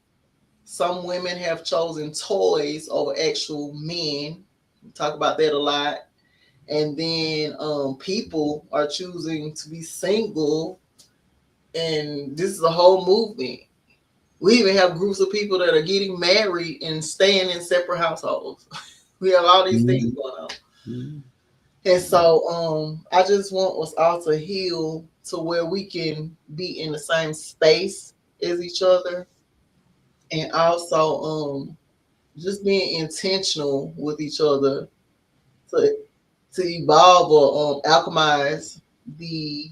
women have chosen toys over actual men. We talk about that a lot. And then people are choosing to be single, and this is a whole movement. We even have groups of people that are getting married and staying in separate households. We have all these things going on. Mm-hmm. And so I just want us all to heal to where we can be in the same space as each other, and also just being intentional with each other to evolve or alchemize the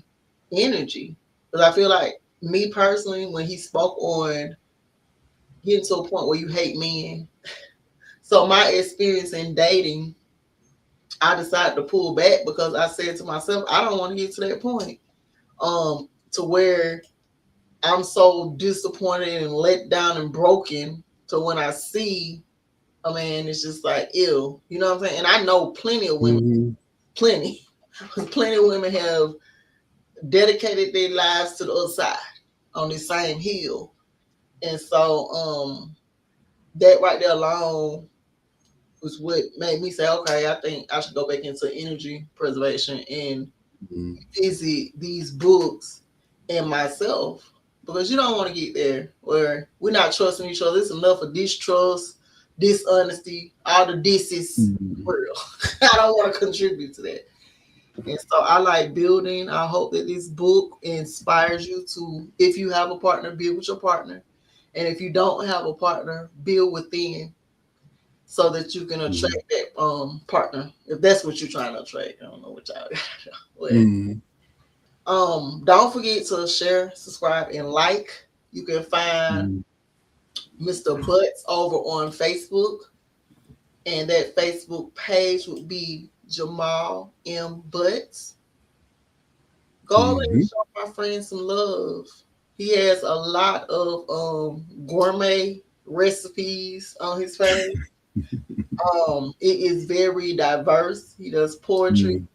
energy. Because I feel like me personally, when he spoke on getting to a point where you hate men, so my experience in dating, I decided to pull back because I said to myself, I don't want to get to that point, to where I'm so disappointed and let down and broken to when I see a man, it's just like ew, you know what I'm saying? And I know plenty of women, Mm-hmm. plenty, plenty of women have dedicated their lives to the other side on the same hill. And so that right there alone was what made me say, okay, I think I should go back into energy preservation and visit these books and myself, because you don't want to get there where we're not trusting each other. It's enough of distrust, dishonesty, all the disses Mm-hmm. world. I don't want to contribute to that. And so I like building. I hope that this book inspires you to, if you have a partner, build with your partner. And if you don't have a partner, build within. so that you can Mm. attract that partner if that's what you're trying to attract. I don't know what y'all but Mm. don't forget to share, subscribe, and like. You can find Mm. Mr. Butts over on Facebook, and that Facebook page would be Jamal M. Butts. Go over and Mhm. show my friend some love. He has a lot of gourmet recipes on his page. It is very diverse. He does poetry. Mm.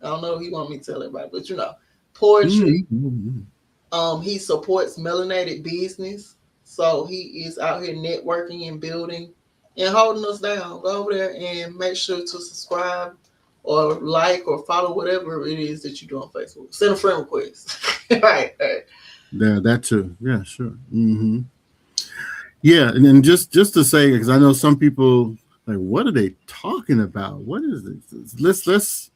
I don't know if he want me to tell everybody, but poetry. Mm. Mm. He supports melanated business, so he is out here networking and building and holding us down. Go over there and make sure to subscribe or like or follow whatever it is that you do on Facebook. Send a friend request. Right. Yeah, that too. Yeah, sure. Hmm. Yeah, and then just to say, because I know some people like, what are they talking about? What is this? Let's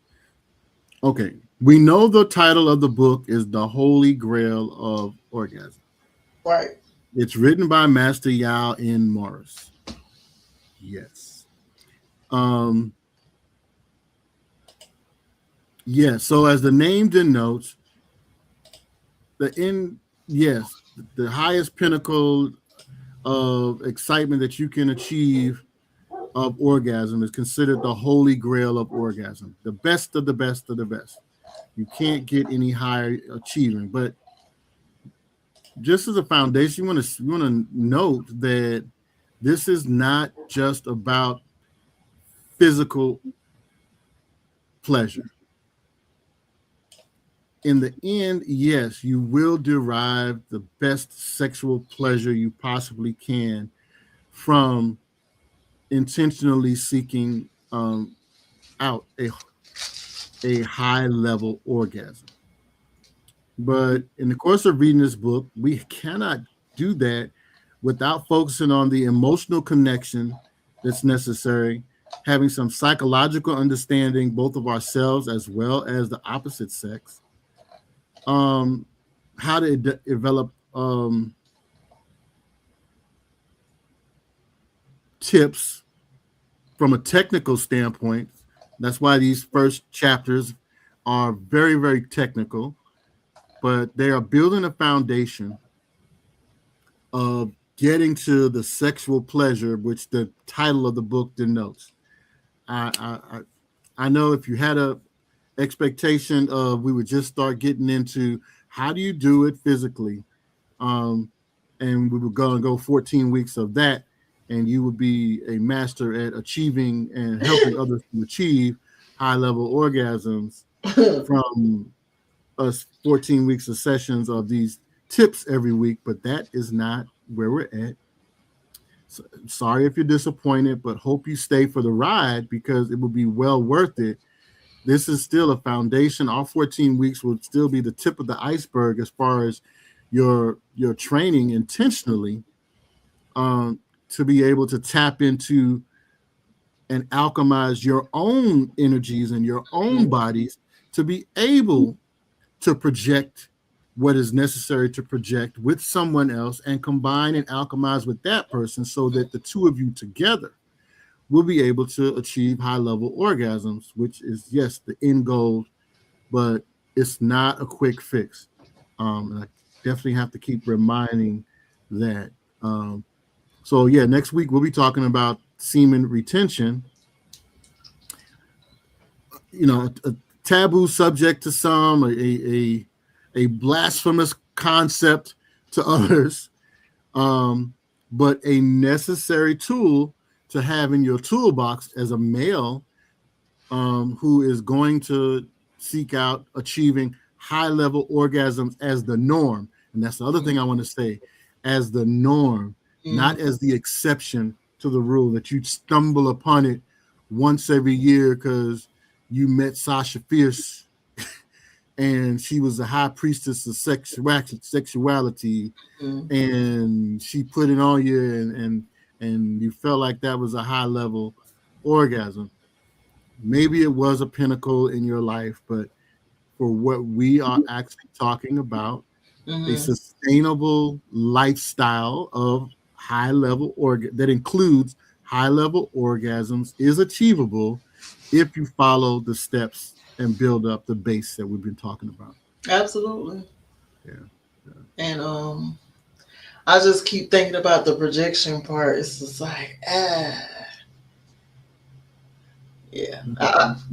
okay. We know the title of the book is The Holy Grail of Orgasm. Right. It's written by Master Yao N. Morris. Yes. Um, yeah, so as the name denotes, the end, yes, the highest pinnacle of excitement that you can achieve of orgasm is considered the holy grail of orgasm, the best of the best of the best. You can't get any higher achieving. But just as a foundation, you want to note that this is not just about physical pleasure. In the end, yes, you will derive the best sexual pleasure you possibly can from intentionally seeking out a high level orgasm. But in the course of reading this book, we cannot do that without focusing on the emotional connection that's necessary, having some psychological understanding both of ourselves as well as the opposite sex, um, how to develop tips from a technical standpoint. That's why these first chapters are very, very technical, but they are building a foundation of getting to the sexual pleasure, which the title of the book denotes. I know if you had a expectation of we would just start getting into how do you do it physically, um, and we would go and go 14 weeks of that, and you would be a master at achieving and helping others to achieve high level orgasms from us 14 weeks of sessions of these tips every week, but that is not where we're at. So, sorry if you're disappointed, but hope you stay for the ride because it will be well worth it. This is still a foundation. All 14 weeks will still be the tip of the iceberg as far as your training intentionally, to be able to tap into and alchemize your own energies and your own bodies to be able to project what is necessary to project with someone else and combine and alchemize with that person so that the two of you together will be able to achieve high level orgasms, which is, yes, the end goal, but it's not a quick fix. And I definitely have to keep reminding that. So, yeah, next week we'll be talking about semen retention, a taboo subject to some, a blasphemous concept to others, um, but a necessary tool to have in your toolbox as a male, who is going to seek out achieving high level orgasms as the norm. And that's the other thing I want to say, as the norm, Mhm. not as the exception to the rule that you stumble upon it once every year because you met Sasha Fierce and she was a high priestess of sexuality, Mhm. and she put it on you, and you felt like that was a high level orgasm. Maybe it was a pinnacle in your life, but for what we are actually talking about, a Mhm. sustainable lifestyle of high level organ that includes high level orgasms is achievable if you follow the steps and build up the base that we've been talking about. Absolutely. Yeah. And I just keep thinking about the projection part. It's just like, yeah.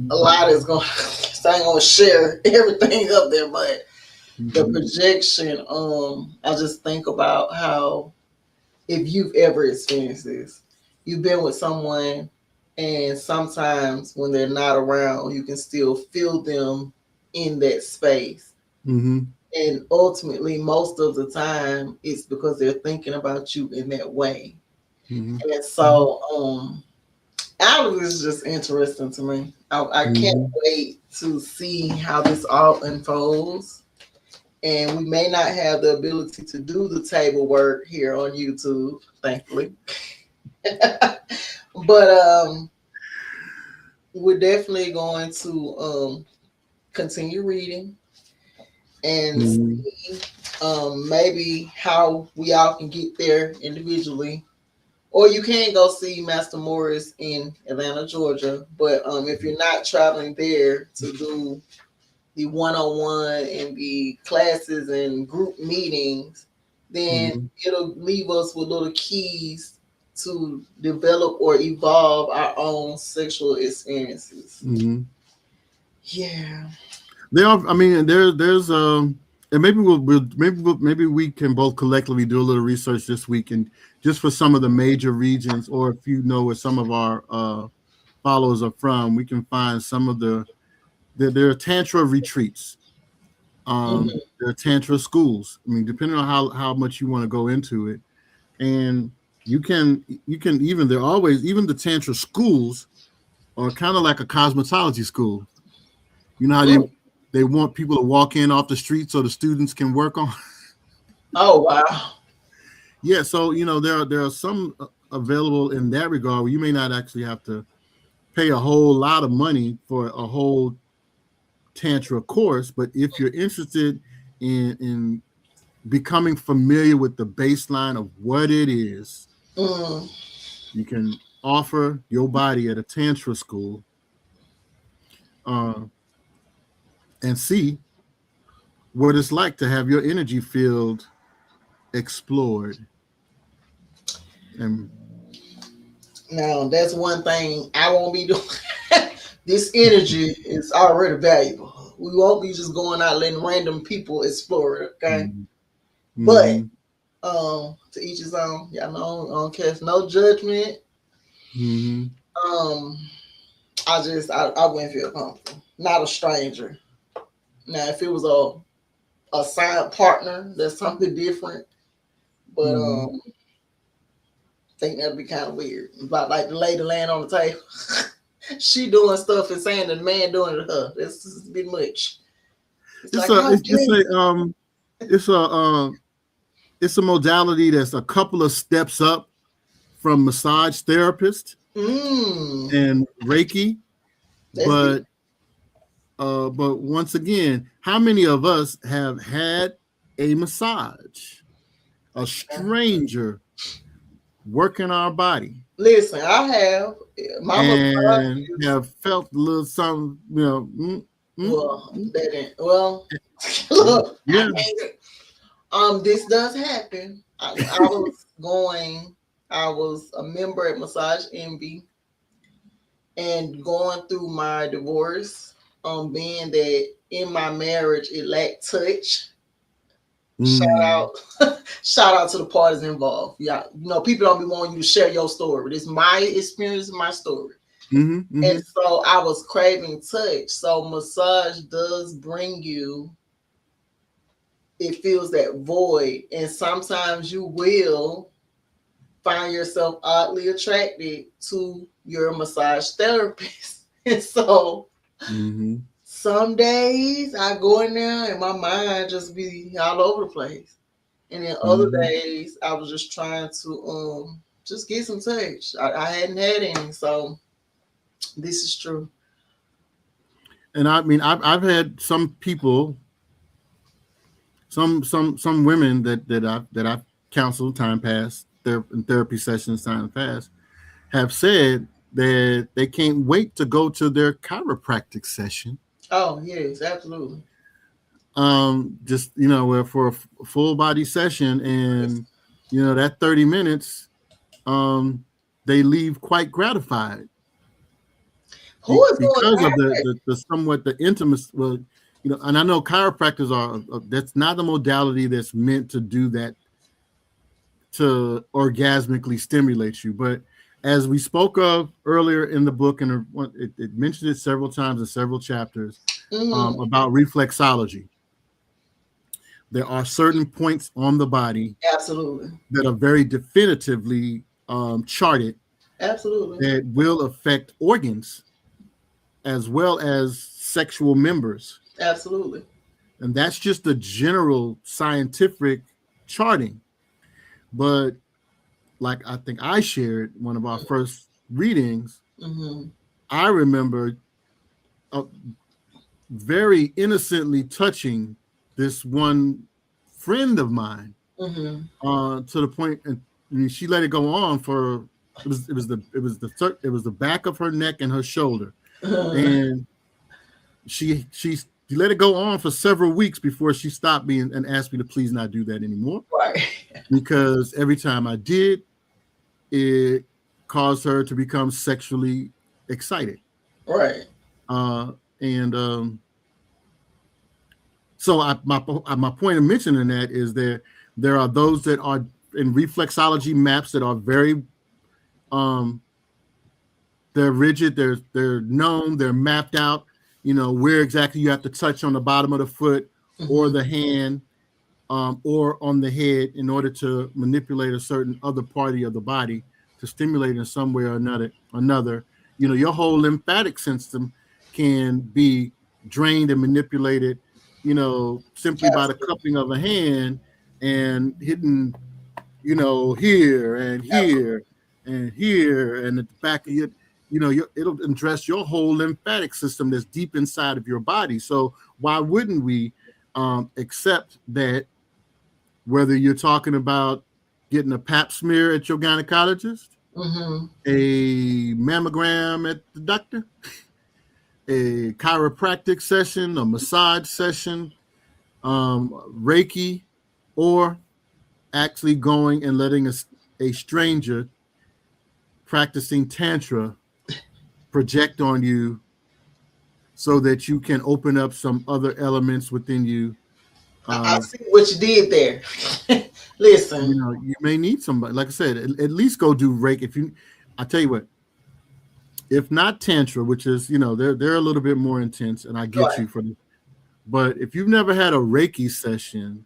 A lot is going. So I ain't gonna share everything up there, but the Mm-hmm. projection. I just think about how, if you've ever experienced this, you've been with someone, and sometimes when they're not around, you can still feel them in that space. Mm-hmm. And ultimately, most of the time, it's because they're thinking about you in that way. Mm-hmm. And so, all of this is just interesting to me. I can't Mm-hmm. wait to see how this all unfolds. And we may not have the ability to do the table work here on YouTube, thankfully. But we're definitely going to continue reading and Mm-hmm. see maybe how we all can get there individually. Or you can go see Master Morris in Atlanta, Georgia. But if you're not traveling there to do the one-on-one and the classes and group meetings, then Mm-hmm. it'll leave us with little keys to develop or evolve our own sexual experiences. Mm-hmm. Yeah. There are. I mean, there's and maybe maybe we can both collectively do a little research this week, and just for some of the major regions, or if you know where some of our followers are from, we can find some of there are tantra retreats. Hmm. There are tantra schools. I mean, depending on how much you want to go into it, and you can even they're always even the tantra schools are kind of like a cosmetology school. You know how they want people to walk in off the street so the students can work on. Oh wow. Yeah, so there are some available in that regard where you may not actually have to pay a whole lot of money for a whole tantra course, but if you're interested in becoming familiar with the baseline of what it is, Mm. you can offer your body at a tantra school, uh, and see what it's like to have your energy field explored. And Now that's one thing I won't be doing. This energy is already valuable. We won't be just going out letting random people explore it. Okay, mm-hmm, but mm-hmm, to each his own. Y'all know, I don't cast no judgment. mm-hmm. Um, I wouldn't feel comfortable. Not a stranger. Now, if it was a silent partner, that's something different. But Mm-hmm. I think that'd be kind of weird. About like the lady laying on the table, she doing stuff and saying the man doing it to her. That's just a bit much. It's It's like, a how it's, dare it's you? a it's a it's a modality that's a couple of steps up from massage therapist Mmm, and Reiki, that's deep. but once again, how many of us have had a massage, a stranger working our body, Listen, I have my massage. and Is have felt a little something, mm, well, mm, that didn't. Well, yeah, look, I yeah. can't. This does happen. I was going. I was a member at Massage Envy, and going through my divorce. Being that in my marriage it lacked touch. Shout Mm, out, shout out to the parties involved. Yeah, people don't be wanting you to share your story. It's my experience, my story. mm-hmm, And mm-hmm, so I was craving touch. So massage does bring you, it fills that void. And sometimes you will find yourself oddly attracted to your massage therapist. And so mm-hmm, some days I go in there and my mind just be all over the place. And then other mm-hmm. days I was just trying to just get some touch. I hadn't had any, so this is true. And I mean, I've had some people, some women that I've counseled time past, in therapy sessions time past. have said that they can't wait to go to their chiropractic session. Oh yes, absolutely. Just where for a full body session, Yes. and that 30 minutes, they leave quite gratified Who is doing because of chiropractic? the somewhat the intimacy. Well, and I know chiropractors are that's not the modality that's meant to do that, to orgasmically stimulate you. But as we spoke of earlier in the book, and it mentioned it several times in several chapters, Mm-hmm. about reflexology. There are certain points on the body Absolutely. that are very definitively charted Absolutely. that will affect organs as well as sexual members. Absolutely. And that's just the general scientific charting. But like I think I shared one of our first readings, Mm-hmm. I remember uh, very innocently touching this one friend of mine, Mm-hmm. to the point, and I mean, she let it go on for it was the back of her neck and her shoulder, and she let it go on for several weeks before she stopped being and asked me to please not do that anymore, Right. because every time I did, it caused her to become sexually excited. Right. And So my point of mentioning that is there are those that are in reflexology maps that are very um, they're rigid, they're known, they're mapped out, where exactly you have to touch on the bottom of the foot or Mm-hmm. the hand, or on the head in order to manipulate a certain other party of the body to stimulate in some way or another. Your whole lymphatic system can be drained and manipulated, simply by the Absolutely. cupping of a hand and hitting, here and Absolutely. here and here and at the back of it'll address your whole lymphatic system that's deep inside of your body. So why wouldn't we accept that, whether you're talking about getting a pap smear at your gynecologist, Mm-hmm. a mammogram at the doctor, a chiropractic session, a massage session, Reiki, or actually going and letting a stranger practicing Tantra project on you so that you can open up some other elements within you. I Uh, see what you did there. Listen. you may need somebody. Like I said, at least go do Reiki. I tell you what, if not Tantra, which is, they're a little bit more intense, and I get Right. you for this. But if you've never had a Reiki session,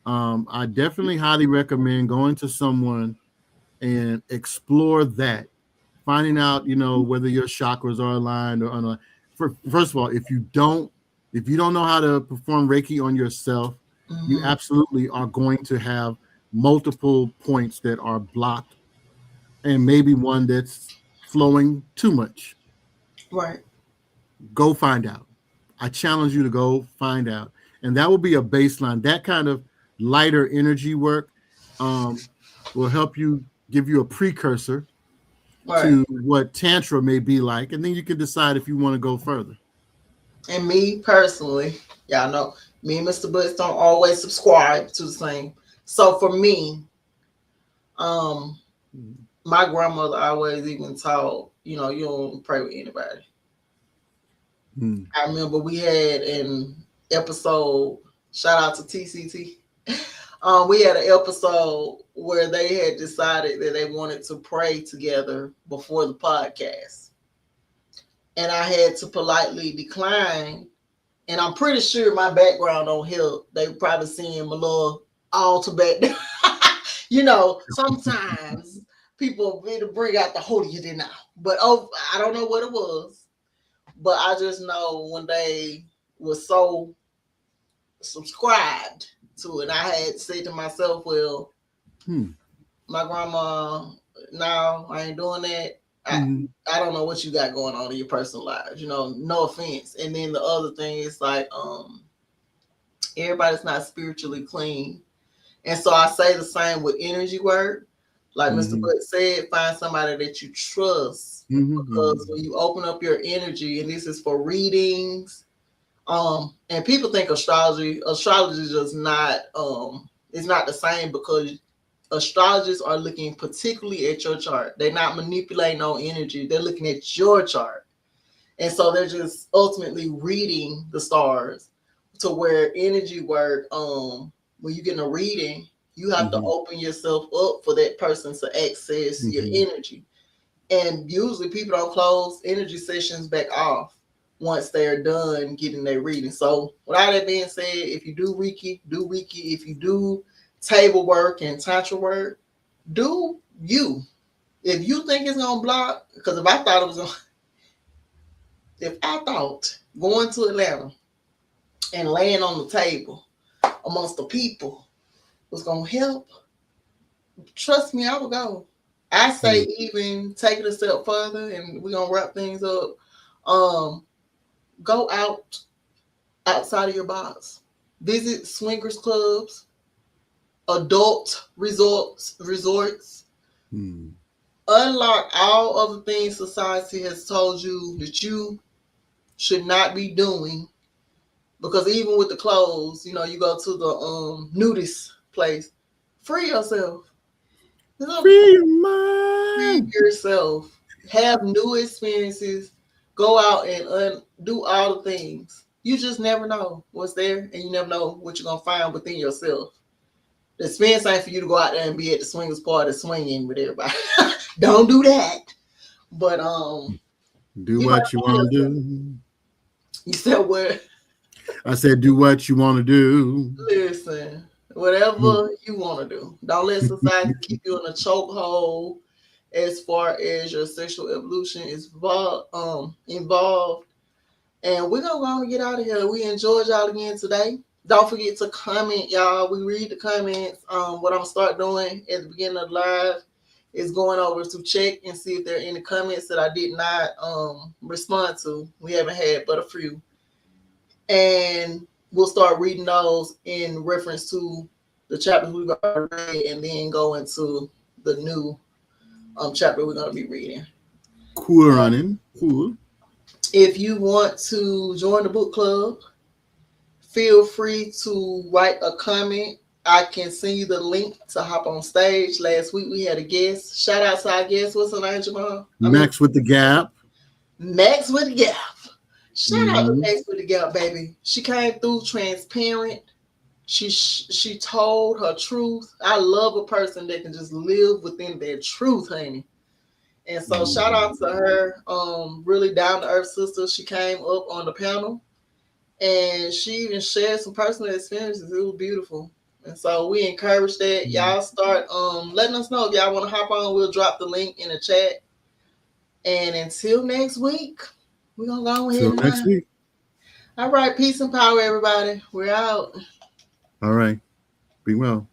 I definitely highly recommend going to someone and explore that, finding out, whether your chakras are aligned or unaligned. First of all, if you don't know how to perform Reiki on yourself, you Mm-hmm. absolutely are going to have multiple points that are blocked, and maybe one that's flowing too much. Right. Go find out. I challenge you to go find out. And that will be a baseline. That kind of lighter energy work um, will help you, give you a precursor Right. to what Tantra may be like. And then you can decide if you want to go further. And me personally, y'all know me and Mr. Butts don't always subscribe to the same. So for me, um, my grandmother always even taught, you don't pray with anybody. Hmm. I remember we had an episode, shout out to TCT. We had an episode where they had decided that they wanted to pray together before the podcast. And I had to politely decline. And I'm pretty sure my background don't help. They probably seeing my little altar back there. Sometimes people need to bring out the holier than now. But I don't know what it was. But I just know when they were so subscribed to it, I had said to myself, well, Hmm. my grandma, no, I ain't doing that. I, Hmm. I don't know what you got going on in your personal lives, no offense. And then the other thing is like, everybody's not spiritually clean. And so I say the same with energy work. Like Mr. Mm-hmm. Butt said, find somebody that you trust, because Mm-hmm. when you open up your energy, and this is for readings, and people think astrology is just not it's not the same, because astrologers are looking particularly at your chart. They're not manipulating on energy. They're looking at your chart. And so they're just ultimately reading the stars, to where energy work, when you get a reading, you have to Mm-hmm. open yourself up for that person to access your Mm-hmm. energy. And usually people don't close energy sessions back off once they're done getting their reading. So with all that being said, if you do Reiki, do Reiki. If you do table work and Tantra work, do you. If you think it's gonna block, because if I thought going to Atlanta and laying on the table amongst the people was gonna help, trust me, I would go. I say even take it a step further, and we're gonna wrap things up. Um, Go outside of your box. Visit swingers clubs, adult resorts. Mm-hmm. Unlock all of the things society has told you that you should not be doing. Because even with the clothes, you go to the nudist place, free yourself. Free your Free mind. yourself. Have new experiences. Go out and do all the things. You just never know what's there, and you never know what you're gonna find within yourself. The experience ain't for you to go out there and be at the swingers party swinging with everybody. Don't do that. But Do you know, what you want to do. you said what? I said, do what you want to do. Listen, whatever you want to do. Don't let society keep you in a chokehold as far as your sexual evolution is involved. And we're gonna go and get out of here. We enjoyed y'all again today. Don't forget to comment, y'all. We read the comments. What I'm gonna start doing at the beginning of the live is going over to check and see if there are any comments that I did not respond to. We haven't had but a few, and we'll start reading those in reference to the chapters we've already read, and then go into the new chapter we're gonna be reading. Cool running. Cool. If you want to join the book club, feel free to write a comment. I can send you the link to hop on stage. Last week we had a guest. Shout out to our guest. What's her name, Jamal? Max with the gap. Max with the Gap. Shout out to Mm-hmm. Max with the Gap, baby. She came through transparent. She told her truth. I love a person that can just live within their truth, honey. And so shout out to her. Really down to earth sister. She came up on the panel, and she even shared some personal experiences. It was beautiful. And so we encourage that y'all start letting us know if y'all want to hop on. We'll drop the link in the chat. And until next week, we're gonna go ahead Till and next week. all right, peace and power, everybody. We're out. All right. Be well.